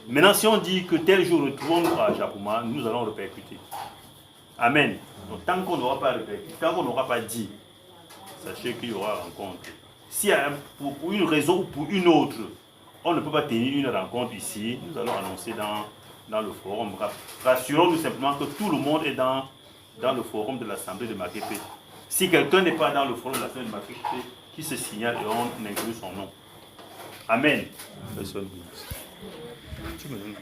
Maintenant, si on dit que tel jour retrouvons-nous à Japoma, nous allons répercuter. Amen. Donc, tant qu'on n'aura pas répercuté, tant qu'on n'aura pas dit, sachez qu'il y aura rencontre. Si pour une raison ou pour une autre, on ne peut pas tenir une rencontre ici, nous allons annoncer dans le forum. Rassurons-nous simplement que tout le monde est dans le forum de l'Assemblée de Makepe. Si quelqu'un n'est pas dans le forum de l'Assemblée de Makepe, qui se signale et on inclut son nom. Amen. Personne. Tu me donnes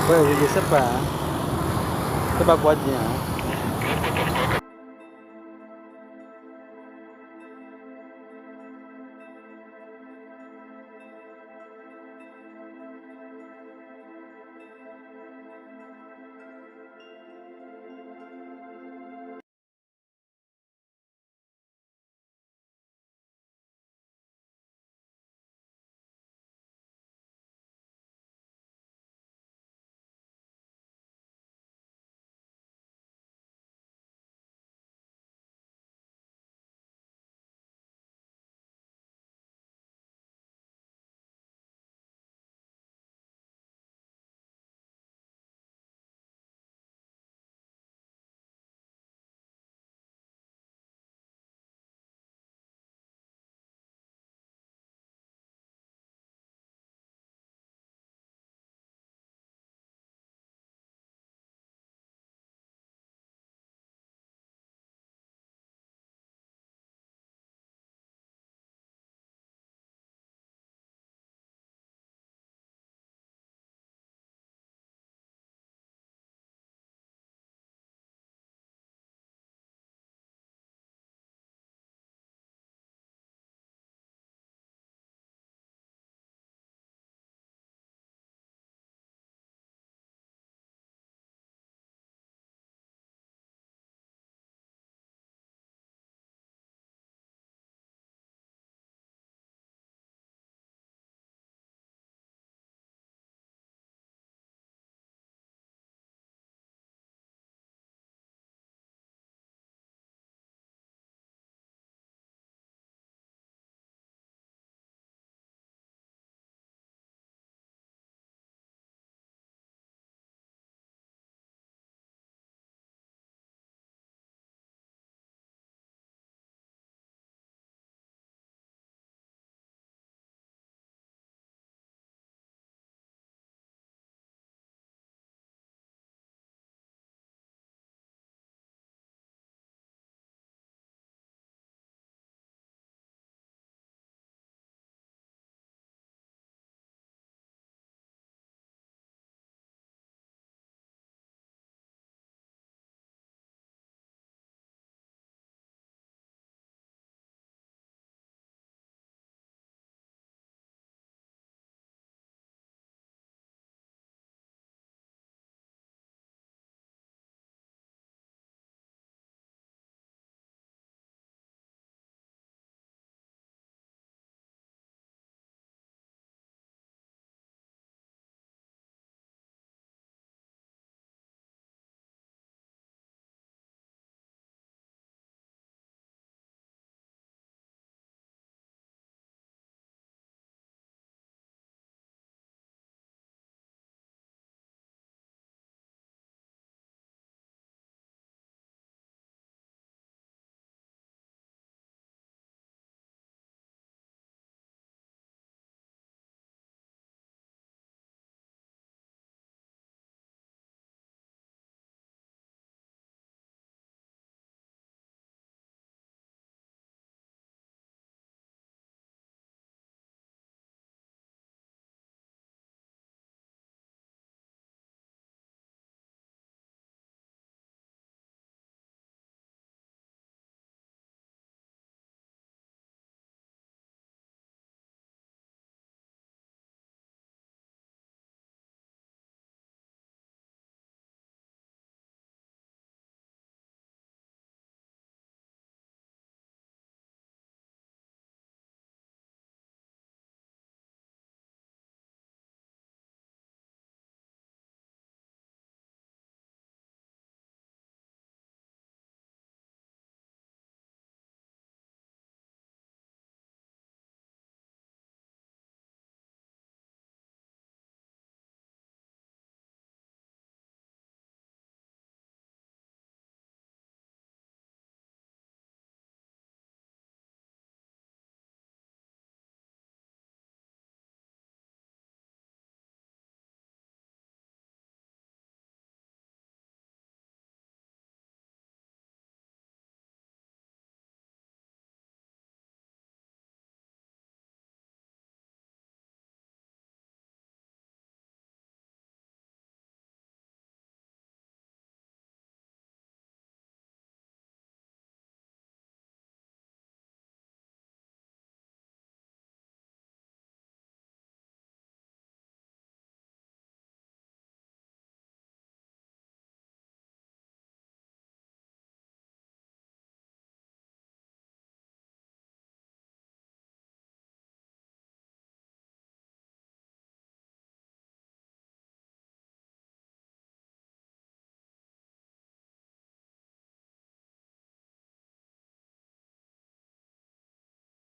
Ouais, je sais pas. Hein. Je sais pas quoi dire. Hein.